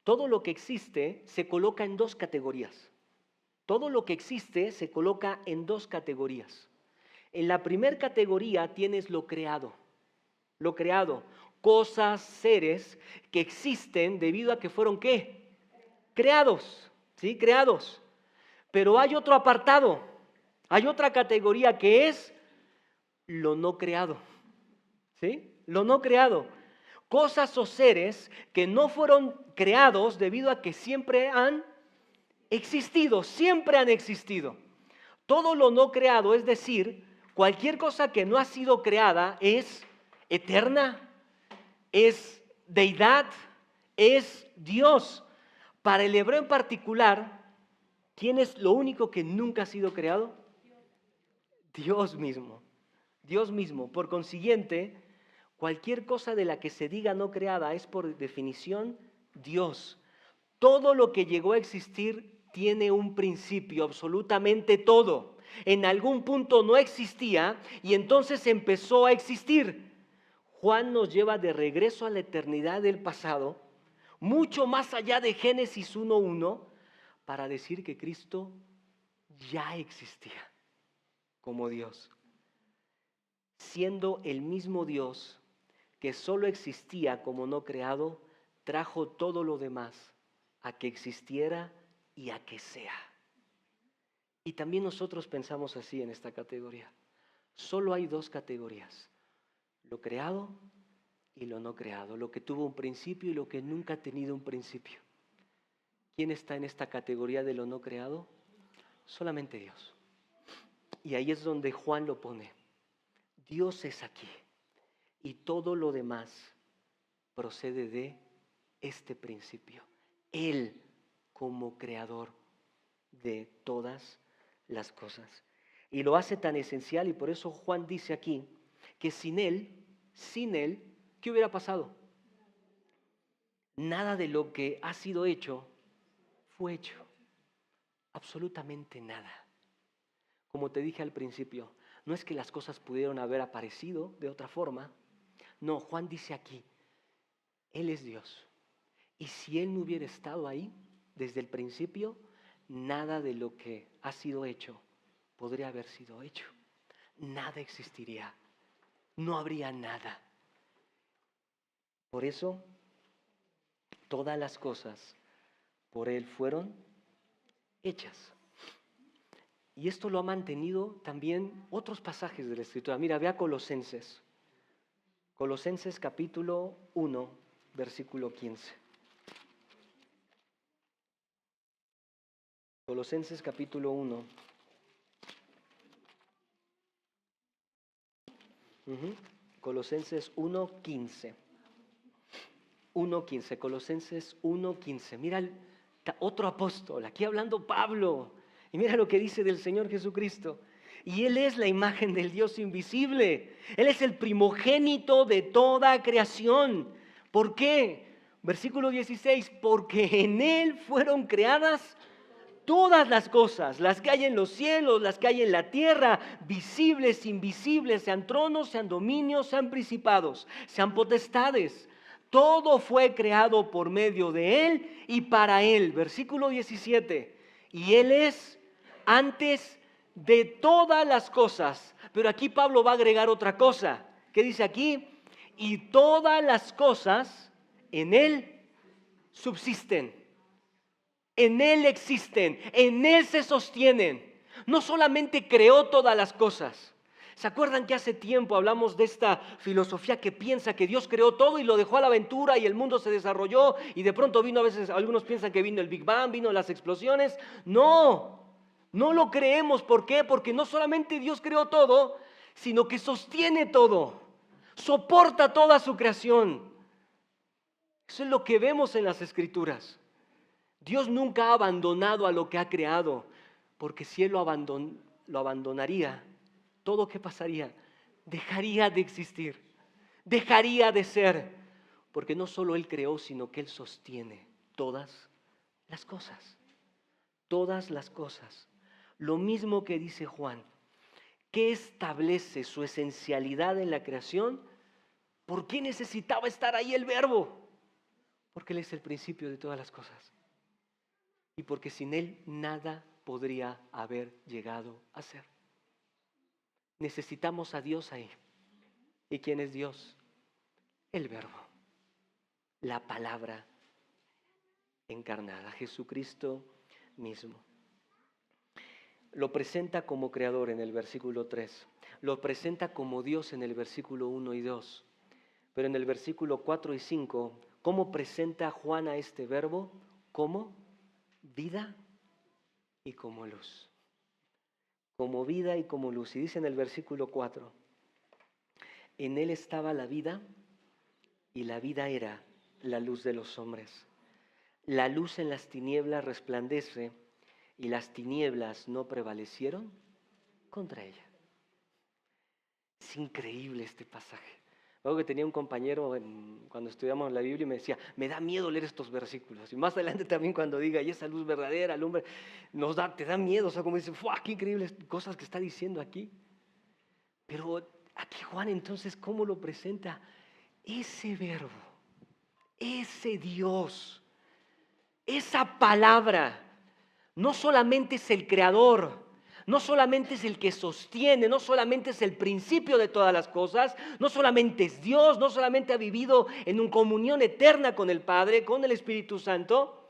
todo lo que existe se coloca en dos categorías. Todo lo que existe se coloca en dos categorías. En la primera categoría tienes lo creado, cosas, seres que existen debido a que fueron ¿qué? Creados, ¿sí? Creados. Pero hay otro apartado, hay otra categoría que es lo no creado, ¿sí? Lo no creado. Cosas o seres que no fueron creados debido a que siempre han existido, siempre han existido. Todo lo no creado, es decir, cualquier cosa que no ha sido creada es eterna, es deidad, es Dios. Para el hebreo en particular, ¿quién es lo único que nunca ha sido creado? Dios mismo. Dios mismo. Por consiguiente, cualquier cosa de la que se diga no creada es por definición Dios. Todo lo que llegó a existir tiene un principio, absolutamente todo. En algún punto no existía y entonces empezó a existir. Juan nos lleva de regreso a la eternidad del pasado, mucho más allá de Génesis 1:1, para decir que Cristo ya existía como Dios. Siendo el mismo Dios que solo existía como no creado, trajo todo lo demás a que existiera y a que sea. Y también nosotros pensamos así en esta categoría. Solo hay dos categorías, lo creado y lo no creado, lo que tuvo un principio y lo que nunca ha tenido un principio. ¿Quién está en esta categoría de lo no creado? Solamente Dios. Y ahí es donde Juan lo pone. Dios es aquí y todo lo demás procede de este principio. Él como creador de todas las cosas. Y lo hace tan esencial y por eso Juan dice aquí que sin Él, ¿qué hubiera pasado? Nada de lo que ha sido hecho fue hecho. absolutamente nada. Como te dije al principio, no es que las cosas pudieron haber aparecido de otra forma. No, Juan dice aquí, Él es Dios. Y si Él no hubiera estado ahí desde el principio, nada de lo que ha sido hecho podría haber sido hecho. Nada existiría. No habría nada. Por eso, todas las cosas por Él fueron hechas. Y esto lo ha mantenido también otros pasajes de la Escritura. Mira, ve a Colosenses. Colosenses capítulo 1, versículo 15. Colosenses capítulo 1. Colosenses 1:15. 1:15. Colosenses 1:15. Mira otro apóstol, aquí hablando Pablo. Y mira lo que dice del Señor Jesucristo. Y Él es la imagen del Dios invisible. Él es el primogénito de toda creación. ¿Por qué? Versículo 16. Porque en Él fueron creadas todas las cosas, las que hay en los cielos, las que hay en la tierra, visibles, invisibles, sean tronos, sean dominios, sean principados, sean potestades. Todo fue creado por medio de Él y para Él. Versículo 17. Y Él es antes de todas las cosas. Pero aquí Pablo va a agregar otra cosa. ¿Qué dice aquí? Y todas las cosas en Él subsisten. En Él existen, en Él se sostienen. No solamente creó todas las cosas. ¿Se acuerdan que hace tiempo hablamos de esta filosofía que piensa que Dios creó todo y lo dejó a la aventura y el mundo se desarrolló y de pronto vino, a veces algunos piensan que vino el Big Bang, vino las explosiones? No, no lo creemos. ¿Por qué? Porque no solamente Dios creó todo, sino que sostiene todo, soporta toda su creación. Eso es lo que vemos en las Escrituras. Dios nunca ha abandonado a lo que ha creado, porque si Él lo abandonaría, ¿todo qué pasaría? Dejaría de existir, dejaría de ser, porque no solo Él creó, sino que Él sostiene todas las cosas, todas las cosas. Lo mismo que dice Juan, ¿qué establece su esencialidad en la creación? ¿Por qué necesitaba estar ahí el Verbo? Porque Él es el principio de todas las cosas. Y porque sin Él nada podría haber llegado a ser. Necesitamos a Dios ahí. ¿Y quién es Dios? El Verbo, la palabra encarnada, Jesucristo mismo. Lo presenta como creador en el versículo 3. Lo presenta como Dios en el versículo 1 y 2. Pero en el versículo 4 y 5, ¿cómo presenta Juan a este Verbo? Como vida y como luz. Como vida y como luz. Y dice en el versículo 4, en Él estaba la vida y la vida era la luz de los hombres. La luz en las tinieblas resplandece y las tinieblas no prevalecieron contra ella. Es increíble este pasaje. Luego que tenía un compañero cuando estudiamos la Biblia y me decía, me da miedo leer estos versículos. Y más adelante también cuando diga, y esa luz verdadera, el hombre, te da miedo. O sea, como dice, ¡fuah! ¡Qué increíbles cosas que está diciendo aquí! Pero aquí Juan entonces, ¿cómo lo presenta? Ese Verbo, ese Dios, esa palabra, no solamente es el creador, no solamente es el que sostiene, no solamente es el principio de todas las cosas, no solamente es Dios, no solamente ha vivido en una comunión eterna con el Padre, con el Espíritu Santo,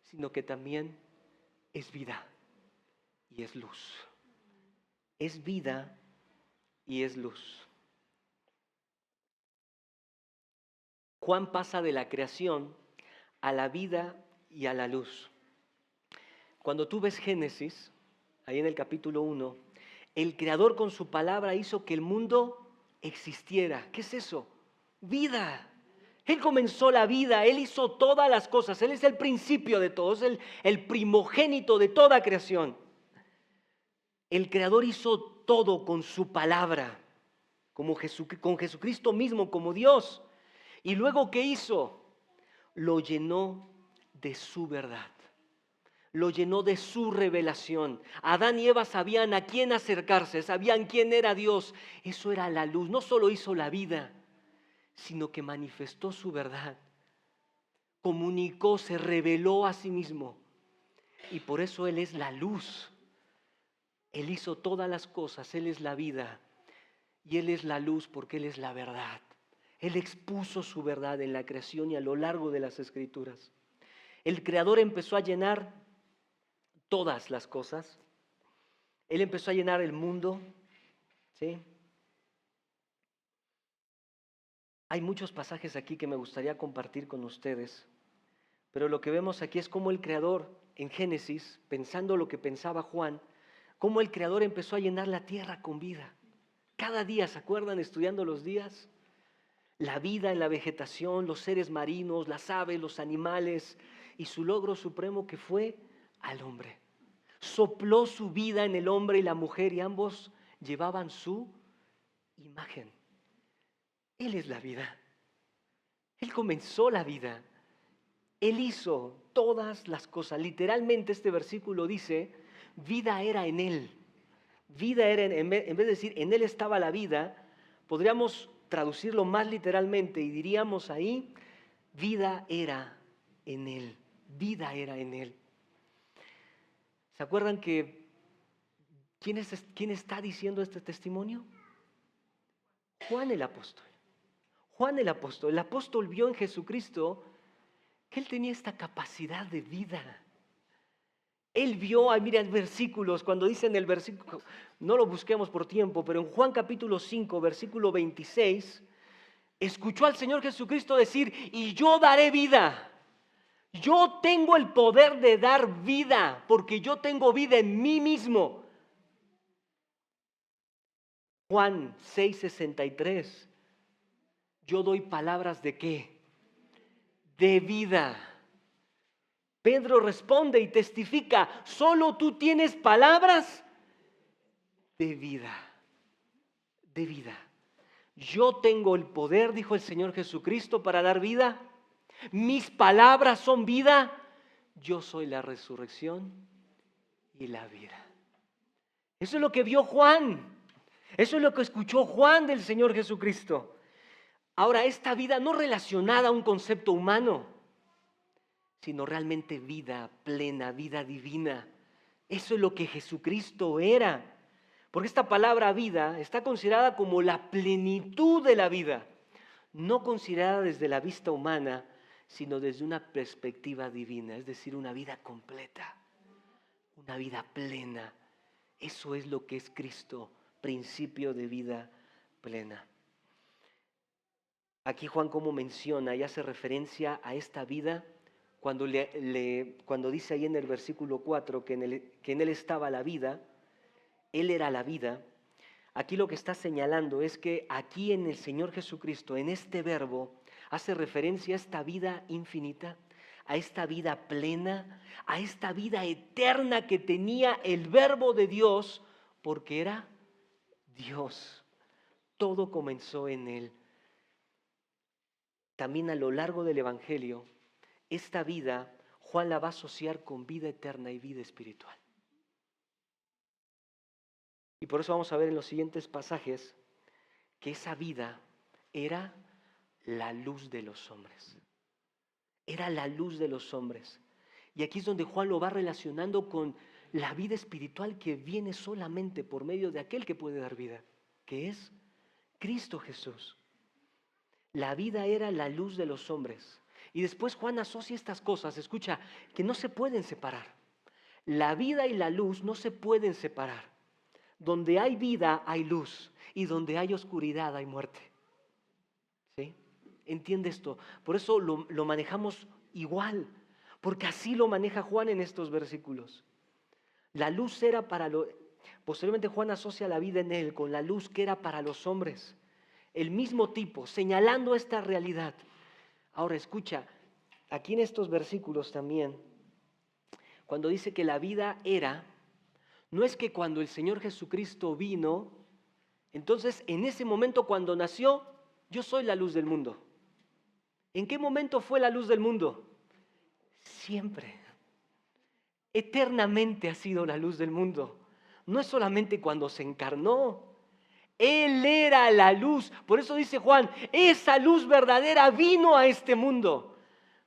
sino que también es vida y es luz. Es vida y es luz. Juan pasa de la creación a la vida y a la luz. Cuando tú ves Génesis, ahí en el capítulo 1, el Creador con su palabra hizo que el mundo existiera. ¿Qué es eso? Vida. Él comenzó la vida, Él hizo todas las cosas, Él es el principio de todo, es el primogénito de toda creación. El Creador hizo todo con su palabra, con Jesucristo mismo, como Dios. Y luego, ¿qué hizo? Lo llenó de su verdad. lo llenó de su revelación. Adán y Eva sabían a quién acercarse, sabían quién era Dios. Eso era la luz. No solo hizo la vida, sino que manifestó su verdad. Comunicó, se reveló a sí mismo. Y por eso Él es la luz. Él hizo todas las cosas, Él es la vida. Y Él es la luz porque Él es la verdad. Él expuso su verdad en la creación y a lo largo de las Escrituras. El Creador empezó a llenar todas las cosas. Él empezó a llenar el mundo, ¿sí? Hay muchos pasajes aquí que me gustaría compartir con ustedes, pero lo que vemos aquí es cómo el Creador en Génesis, pensando lo que pensaba Juan, cómo el Creador empezó a llenar la tierra con vida. Cada día, ¿se acuerdan estudiando los días? La vida en la vegetación, los seres marinos, las aves, los animales y su logro supremo que fue al hombre. Sopló su vida en el hombre y la mujer y ambos llevaban su imagen. Él es la vida. Él comenzó la vida. Él hizo todas las cosas. Literalmente este versículo dice, vida era en Él. Vida era en vez de decir en Él estaba la vida, podríamos traducirlo más literalmente y diríamos ahí, vida era en Él. Vida era en Él. ¿Se acuerdan que quién está diciendo este testimonio? Juan el apóstol. Juan el apóstol. El apóstol vio en Jesucristo que Él tenía esta capacidad de vida. Él vio, miren versículos, cuando dicen el versículo, no lo busquemos por tiempo, pero en Juan capítulo 5, versículo 26, escuchó al Señor Jesucristo decir, y yo daré vida. Yo tengo el poder de dar vida, porque yo tengo vida en mí mismo. Juan 6:63, yo doy palabras ¿de qué? De vida. Pedro responde y testifica, solo tú tienes palabras de vida, de vida. Yo tengo el poder, dijo el Señor Jesucristo, para dar vida. Mis palabras son vida. Yo soy la resurrección y la vida. Eso es lo que vio Juan. Eso es lo que escuchó Juan del Señor Jesucristo. Ahora, esta vida no relacionada a un concepto humano, sino realmente vida plena, vida divina. Eso es lo que Jesucristo era. Porque esta palabra vida está considerada como la plenitud de la vida, no considerada desde la vista humana, sino desde una perspectiva divina, es decir, una vida completa, una vida plena. Eso es lo que es Cristo, principio de vida plena. Aquí Juan como menciona y hace referencia a esta vida cuando dice ahí en el versículo 4 que en él estaba la vida, Él era la vida. Aquí lo que está señalando es que aquí en el Señor Jesucristo, en este verbo, hace referencia a esta vida infinita, a esta vida plena, a esta vida eterna que tenía el verbo de Dios, porque era Dios. Todo comenzó en Él. También a lo largo del Evangelio, esta vida Juan la va a asociar con vida eterna y vida espiritual. Y por eso vamos a ver en los siguientes pasajes que esa vida era la luz de los hombres. Era la luz de los hombres. Y aquí es donde Juan lo va relacionando con la vida espiritual que viene solamente por medio de aquel que puede dar vida, que es Cristo Jesús. La vida era la luz de los hombres. Y después Juan asocia estas cosas, escucha, que no se pueden separar. La vida y la luz no se pueden separar. Donde hay vida hay luz y donde hay oscuridad hay muerte. ¿Sí? ¿Entiende esto? Por eso lo manejamos igual, porque así lo maneja Juan en estos versículos. La luz era posteriormente Juan asocia la vida en él con la luz que era para los hombres. El mismo tipo, señalando esta realidad. Ahora escucha, aquí en estos versículos también, cuando dice que la vida era, no es que cuando el Señor Jesucristo vino, entonces en ese momento cuando nació, yo soy la luz del mundo. ¿En qué momento fue la luz del mundo? Siempre. eternamente ha sido la luz del mundo. No es solamente cuando se encarnó. Él era la luz. Por eso dice Juan, esa luz verdadera vino a este mundo.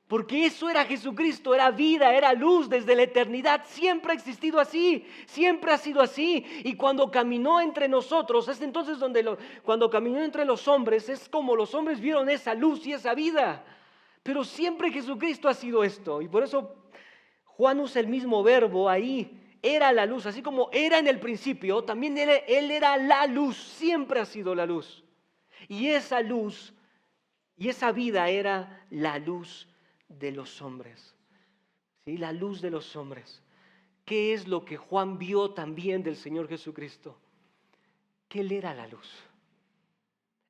Porque eso era Jesucristo, era vida, era luz desde la eternidad. Siempre ha existido así, siempre ha sido así. Y cuando caminó entre nosotros, es entonces cuando caminó entre los hombres, es como los hombres vieron esa luz y esa vida. Pero siempre Jesucristo ha sido esto. Y por eso Juan usa el mismo verbo ahí. Era la luz, así como era en el principio, también él era la luz, siempre ha sido la luz. Y esa luz y esa vida era la luz de los hombres. ¿Sí? La luz de los hombres. ¿Qué es lo que Juan vio también del Señor Jesucristo? Que Él era la luz.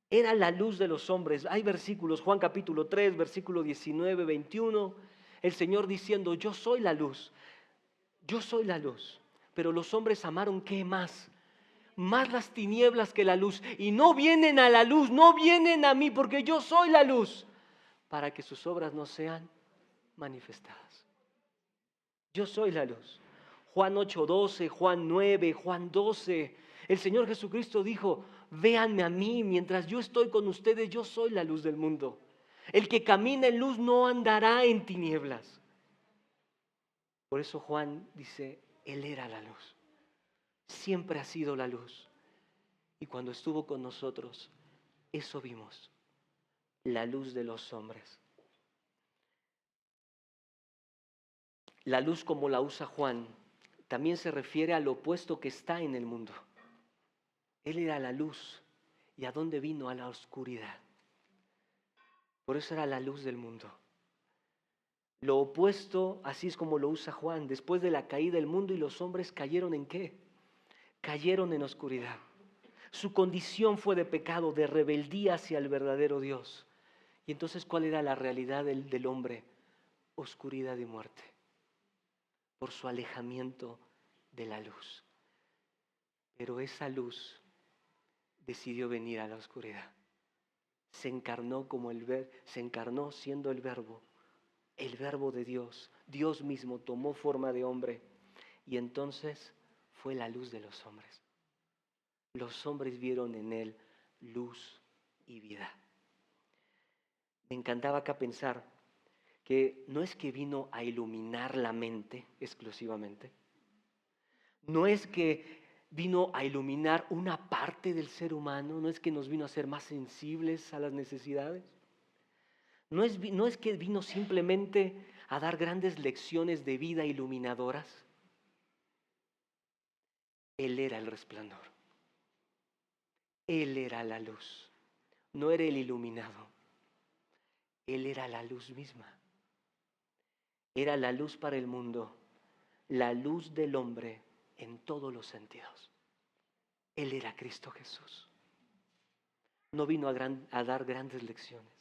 Era la luz de los hombres. Hay versículos, Juan capítulo 3, versículo 19, 21, el Señor diciendo, yo soy la luz. Yo soy la luz, pero los hombres amaron ¿qué más? Más las tinieblas que la luz. Y no vienen a la luz, no vienen a mí, porque yo soy la luz, para que sus obras no sean manifestadas. Yo soy la luz. Juan 8:12, Juan 9, Juan 12. El Señor Jesucristo dijo, véanme a mí, mientras yo estoy con ustedes, yo soy la luz del mundo. El que camina en luz no andará en tinieblas. Por eso Juan dice, Él era la luz. Siempre ha sido la luz. Y cuando estuvo con nosotros, eso vimos, la luz de los hombres. La luz como la usa Juan, también se refiere al opuesto que está en el mundo. Él era la luz. ¿Y a dónde vino? A la oscuridad. Por eso era la luz del mundo. Lo opuesto, así es como lo usa Juan, después de la caída del mundo y los hombres cayeron ¿en qué? Cayeron en oscuridad. Su condición fue de pecado, de rebeldía hacia el verdadero Dios. Y entonces, ¿cuál era la realidad del hombre? Oscuridad y muerte, por su alejamiento de la luz. Pero esa luz decidió venir a la oscuridad. Se encarnó se encarnó siendo el verbo de Dios. Dios mismo tomó forma de hombre y entonces fue la luz de los hombres. Los hombres vieron en él luz y vida. Me encantaba acá pensar que no es que vino a iluminar la mente exclusivamente, no es que vino a iluminar una parte del ser humano, no es que nos vino a hacer más sensibles a las necesidades, no es que vino simplemente a dar grandes lecciones de vida iluminadoras. Él era el resplandor, Él era la luz, no era el iluminado, Él era la luz misma. Era la luz para el mundo, la luz del hombre en todos los sentidos. Él era Cristo Jesús. No vino a dar grandes lecciones.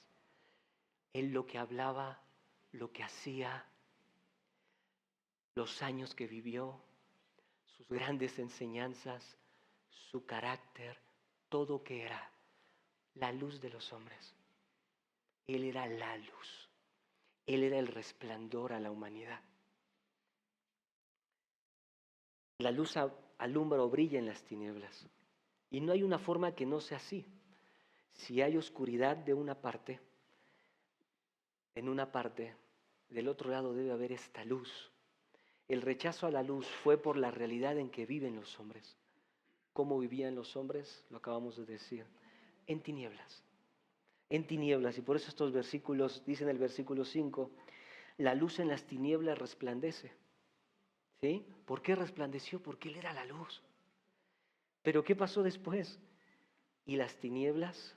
Él lo que hablaba, lo que hacía, los años que vivió, sus grandes enseñanzas, su carácter, todo que era la luz de los hombres. Él era la luz. Él era el resplandor a la humanidad. La luz alumbra o brilla en las tinieblas. Y no hay una forma que no sea así. Si hay oscuridad de una parte, en una parte, del otro lado debe haber esta luz. El rechazo a la luz fue por la realidad en que viven los hombres. ¿Cómo vivían los hombres? Lo acabamos de decir. En tinieblas. En tinieblas. Y por eso estos versículos, dicen el versículo 5, la luz en las tinieblas resplandece. ¿Sí? ¿Por qué resplandeció? Porque Él era la luz. Pero ¿qué pasó después? Y las tinieblas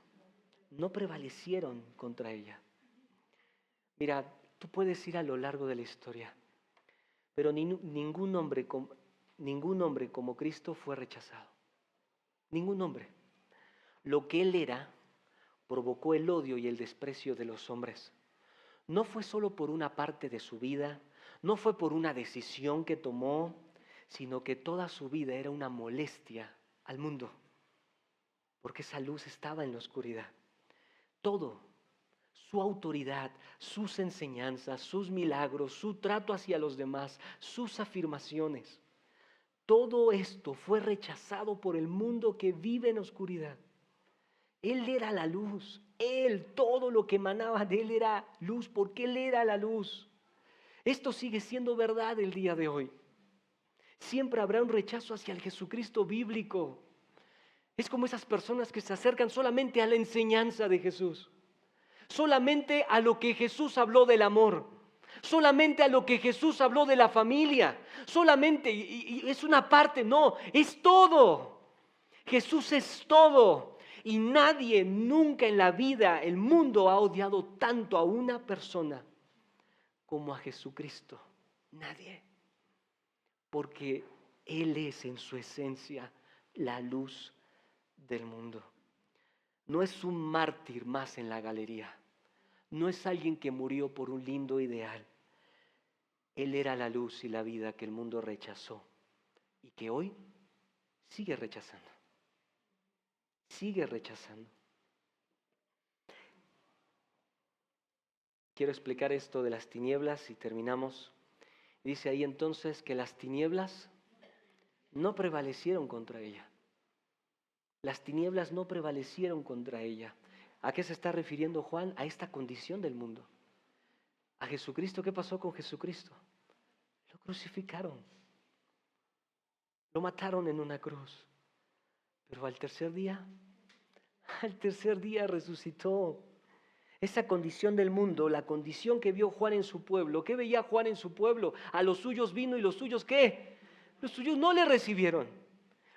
no prevalecieron contra ella. Mira, tú puedes ir a lo largo de la historia, pero ningún hombre como Cristo fue rechazado. Ningún hombre. Lo que Él era provocó el odio y el desprecio de los hombres. No fue solo por una parte de su vida, no fue por una decisión que tomó, sino que toda su vida era una molestia al mundo, porque esa luz estaba en la oscuridad. Todo, su autoridad, sus enseñanzas, sus milagros, su trato hacia los demás, sus afirmaciones. Todo esto fue rechazado por el mundo que vive en oscuridad. Él era la luz. Todo lo que emanaba de Él era luz, porque Él era la luz. Esto sigue siendo verdad el día de hoy. Siempre habrá un rechazo hacia el Jesucristo bíblico. Es como esas personas que se acercan solamente a la enseñanza de Jesús, solamente a lo que Jesús habló del amor, solamente a lo que Jesús habló de la familia, solamente, y es una parte, no, es todo. Jesús es todo. Y nadie nunca en la vida, el mundo ha odiado tanto a una persona como a Jesucristo. Nadie. Porque Él es en su esencia la luz del mundo. No es un mártir más en la galería. No es alguien que murió por un lindo ideal. Él era la luz y la vida que el mundo rechazó y que hoy sigue rechazando. Sigue rechazando. Quiero explicar esto de las tinieblas y terminamos. Dice ahí entonces que las tinieblas no prevalecieron contra ella. Las tinieblas no prevalecieron contra ella. ¿A qué se está refiriendo Juan? A esta condición del mundo. A Jesucristo, ¿qué pasó con Jesucristo? Lo crucificaron. Lo mataron en una cruz. Pero al tercer día resucitó. Esa condición del mundo, la condición que vio Juan en su pueblo. ¿Qué veía Juan en su pueblo? A los suyos vino y los suyos ¿qué? Los suyos no le recibieron.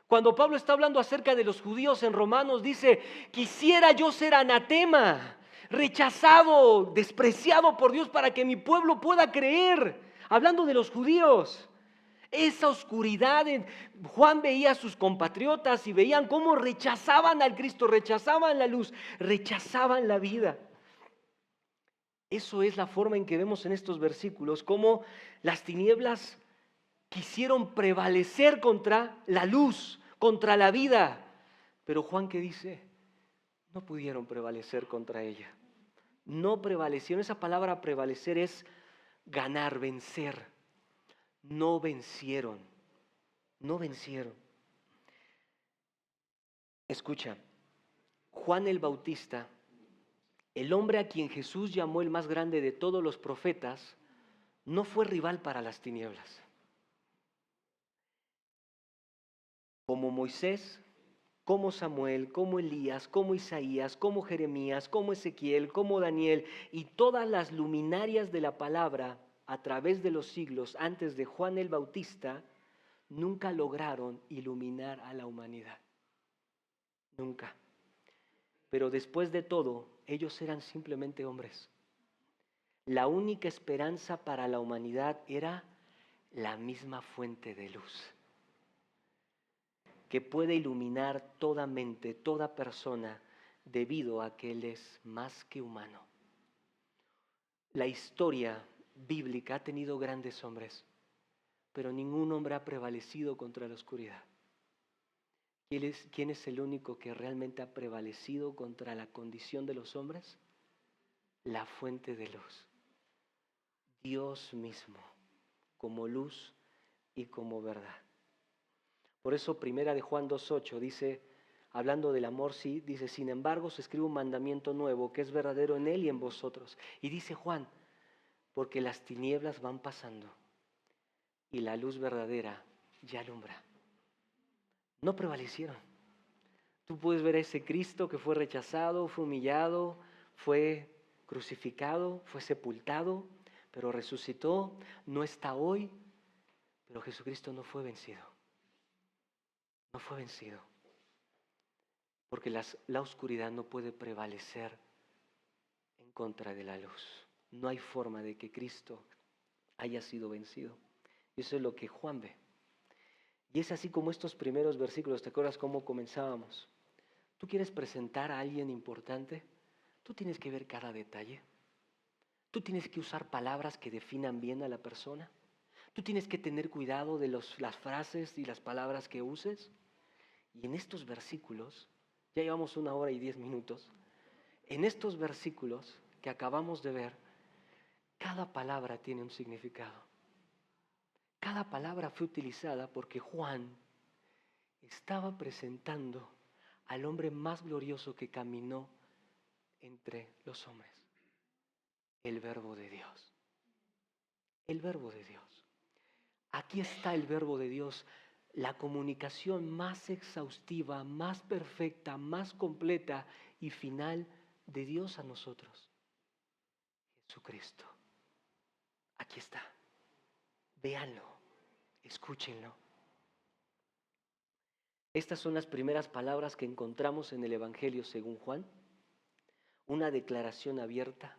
Cuando Pablo está hablando acerca de los judíos en Romanos, dice, quisiera yo ser anatema, rechazado, despreciado por Dios para que mi pueblo pueda creer. Hablando de los judíos. Esa oscuridad, Juan veía a sus compatriotas y veían cómo rechazaban al Cristo, rechazaban la luz, rechazaban la vida. Eso es la forma en que vemos en estos versículos, cómo las tinieblas quisieron prevalecer contra la luz, contra la vida. Pero Juan, ¿qué dice? No pudieron prevalecer contra ella. No prevalecieron. Esa palabra prevalecer es ganar, vencer. No vencieron. No vencieron. Escucha, Juan el Bautista, el hombre a quien Jesús llamó el más grande de todos los profetas, no fue rival para las tinieblas. Como Moisés, como Samuel, como Elías, como Isaías, como Jeremías, como Ezequiel, como Daniel y todas las luminarias de la palabra a través de los siglos antes de Juan el Bautista, nunca lograron iluminar a la humanidad. Nunca. Pero después de todo, ellos eran simplemente hombres. La única esperanza para la humanidad era la misma fuente de luz, que puede iluminar toda mente, toda persona, debido a que Él es más que humano. La historia bíblica ha tenido grandes hombres, pero ningún hombre ha prevalecido contra la oscuridad. ¿Quién es el único que realmente ha prevalecido contra la condición de los hombres? La fuente de luz. Dios mismo, como luz y como verdad. Por eso primera de Juan 2:8 dice, hablando del amor, sí, dice, sin embargo os escribo un mandamiento nuevo que es verdadero en Él y en vosotros. Y dice Juan, porque las tinieblas van pasando y la luz verdadera ya alumbra. No prevalecieron. Tú puedes ver a ese Cristo que fue rechazado, fue humillado, fue crucificado, fue sepultado, pero resucitó, no está hoy, pero Jesucristo no fue vencido. No fue vencido. Porque la oscuridad no puede prevalecer en contra de la luz. No hay forma de que Cristo haya sido vencido. Y eso es lo que Juan ve. Y es así como estos primeros versículos, ¿te acuerdas cómo comenzábamos? ¿Tú quieres presentar a alguien importante? Tú tienes que ver cada detalle. Tú tienes que usar palabras que definan bien a la persona. Tú tienes que tener cuidado de las frases y las palabras que uses. Y en estos versículos, ya llevamos 1 hora y 10 minutos, en estos versículos que acabamos de ver, cada palabra tiene un significado. Cada palabra fue utilizada porque Juan estaba presentando al hombre más glorioso que caminó entre los hombres, el Verbo de Dios. El Verbo de Dios. Aquí está el Verbo de Dios, la comunicación más exhaustiva, más perfecta, más completa y final de Dios a nosotros. Jesucristo. Aquí está. Véanlo, escúchenlo. Estas son las primeras palabras que encontramos en el Evangelio según Juan. Una declaración abierta,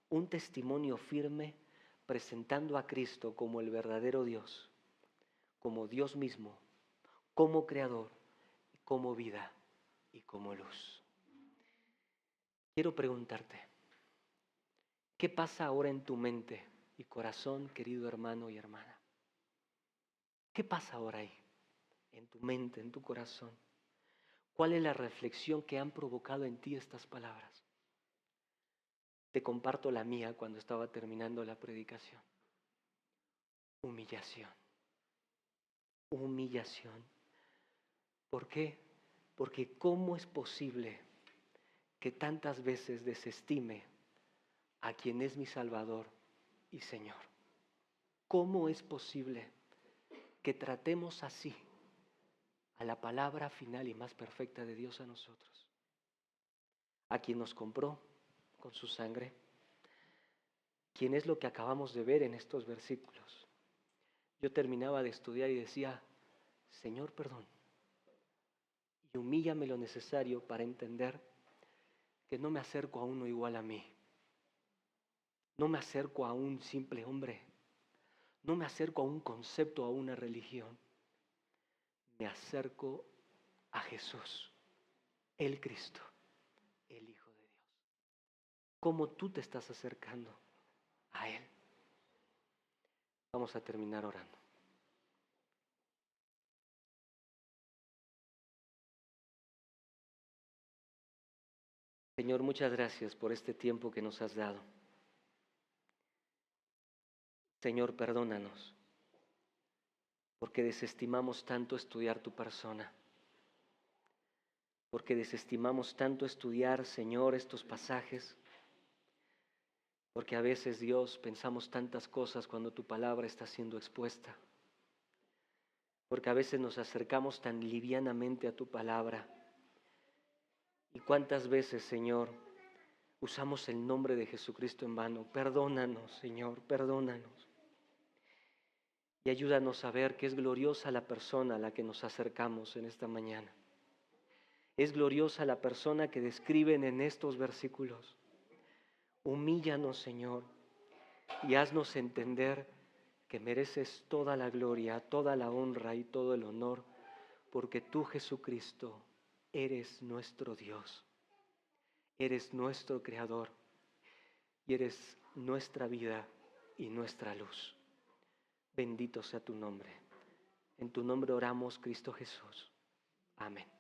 un testimonio firme presentando a Cristo como el verdadero Dios, como Dios mismo, como Creador, como vida y como luz. Quiero preguntarte, ¿qué pasa ahora en tu mente y corazón, querido hermano y hermana? ¿Qué pasa ahora ahí, en tu mente, en tu corazón? ¿Cuál es la reflexión que han provocado en ti estas palabras? Te comparto la mía cuando estaba terminando la predicación. Humillación. Humillación. ¿Por qué? Porque ¿cómo es posible que tantas veces desestime a quien es mi Salvador y Señor? ¿Cómo es posible que tratemos así a la palabra final y más perfecta de Dios a nosotros? A quien nos compró con su sangre, quien es lo que acabamos de ver en estos versículos. Yo terminaba de estudiar y decía, Señor, perdón, y humíllame lo necesario para entender que no me acerco a uno igual a mí. No me acerco a un simple hombre. No me acerco a un concepto, a una religión. Me acerco a Jesús, el Cristo, el Hijo de Dios. ¿Cómo tú te estás acercando a Él? Vamos a terminar orando. Señor, muchas gracias por este tiempo que nos has dado. Señor, perdónanos, porque desestimamos tanto estudiar tu persona, porque desestimamos tanto estudiar, Señor, estos pasajes, porque a veces, Dios, pensamos tantas cosas cuando tu palabra está siendo expuesta, porque a veces nos acercamos tan livianamente a tu palabra. Y cuántas veces, Señor, usamos el nombre de Jesucristo en vano. Perdónanos, Señor, perdónanos. Y ayúdanos a ver que es gloriosa la persona a la que nos acercamos en esta mañana. Es gloriosa la persona que describen en estos versículos. Humíllanos, Señor, y haznos entender que mereces toda la gloria, toda la honra y todo el honor, porque tú, Jesucristo, eres nuestro Dios, eres nuestro Creador y eres nuestra vida y nuestra luz. Bendito sea tu nombre. En tu nombre oramos, Cristo Jesús. Amén.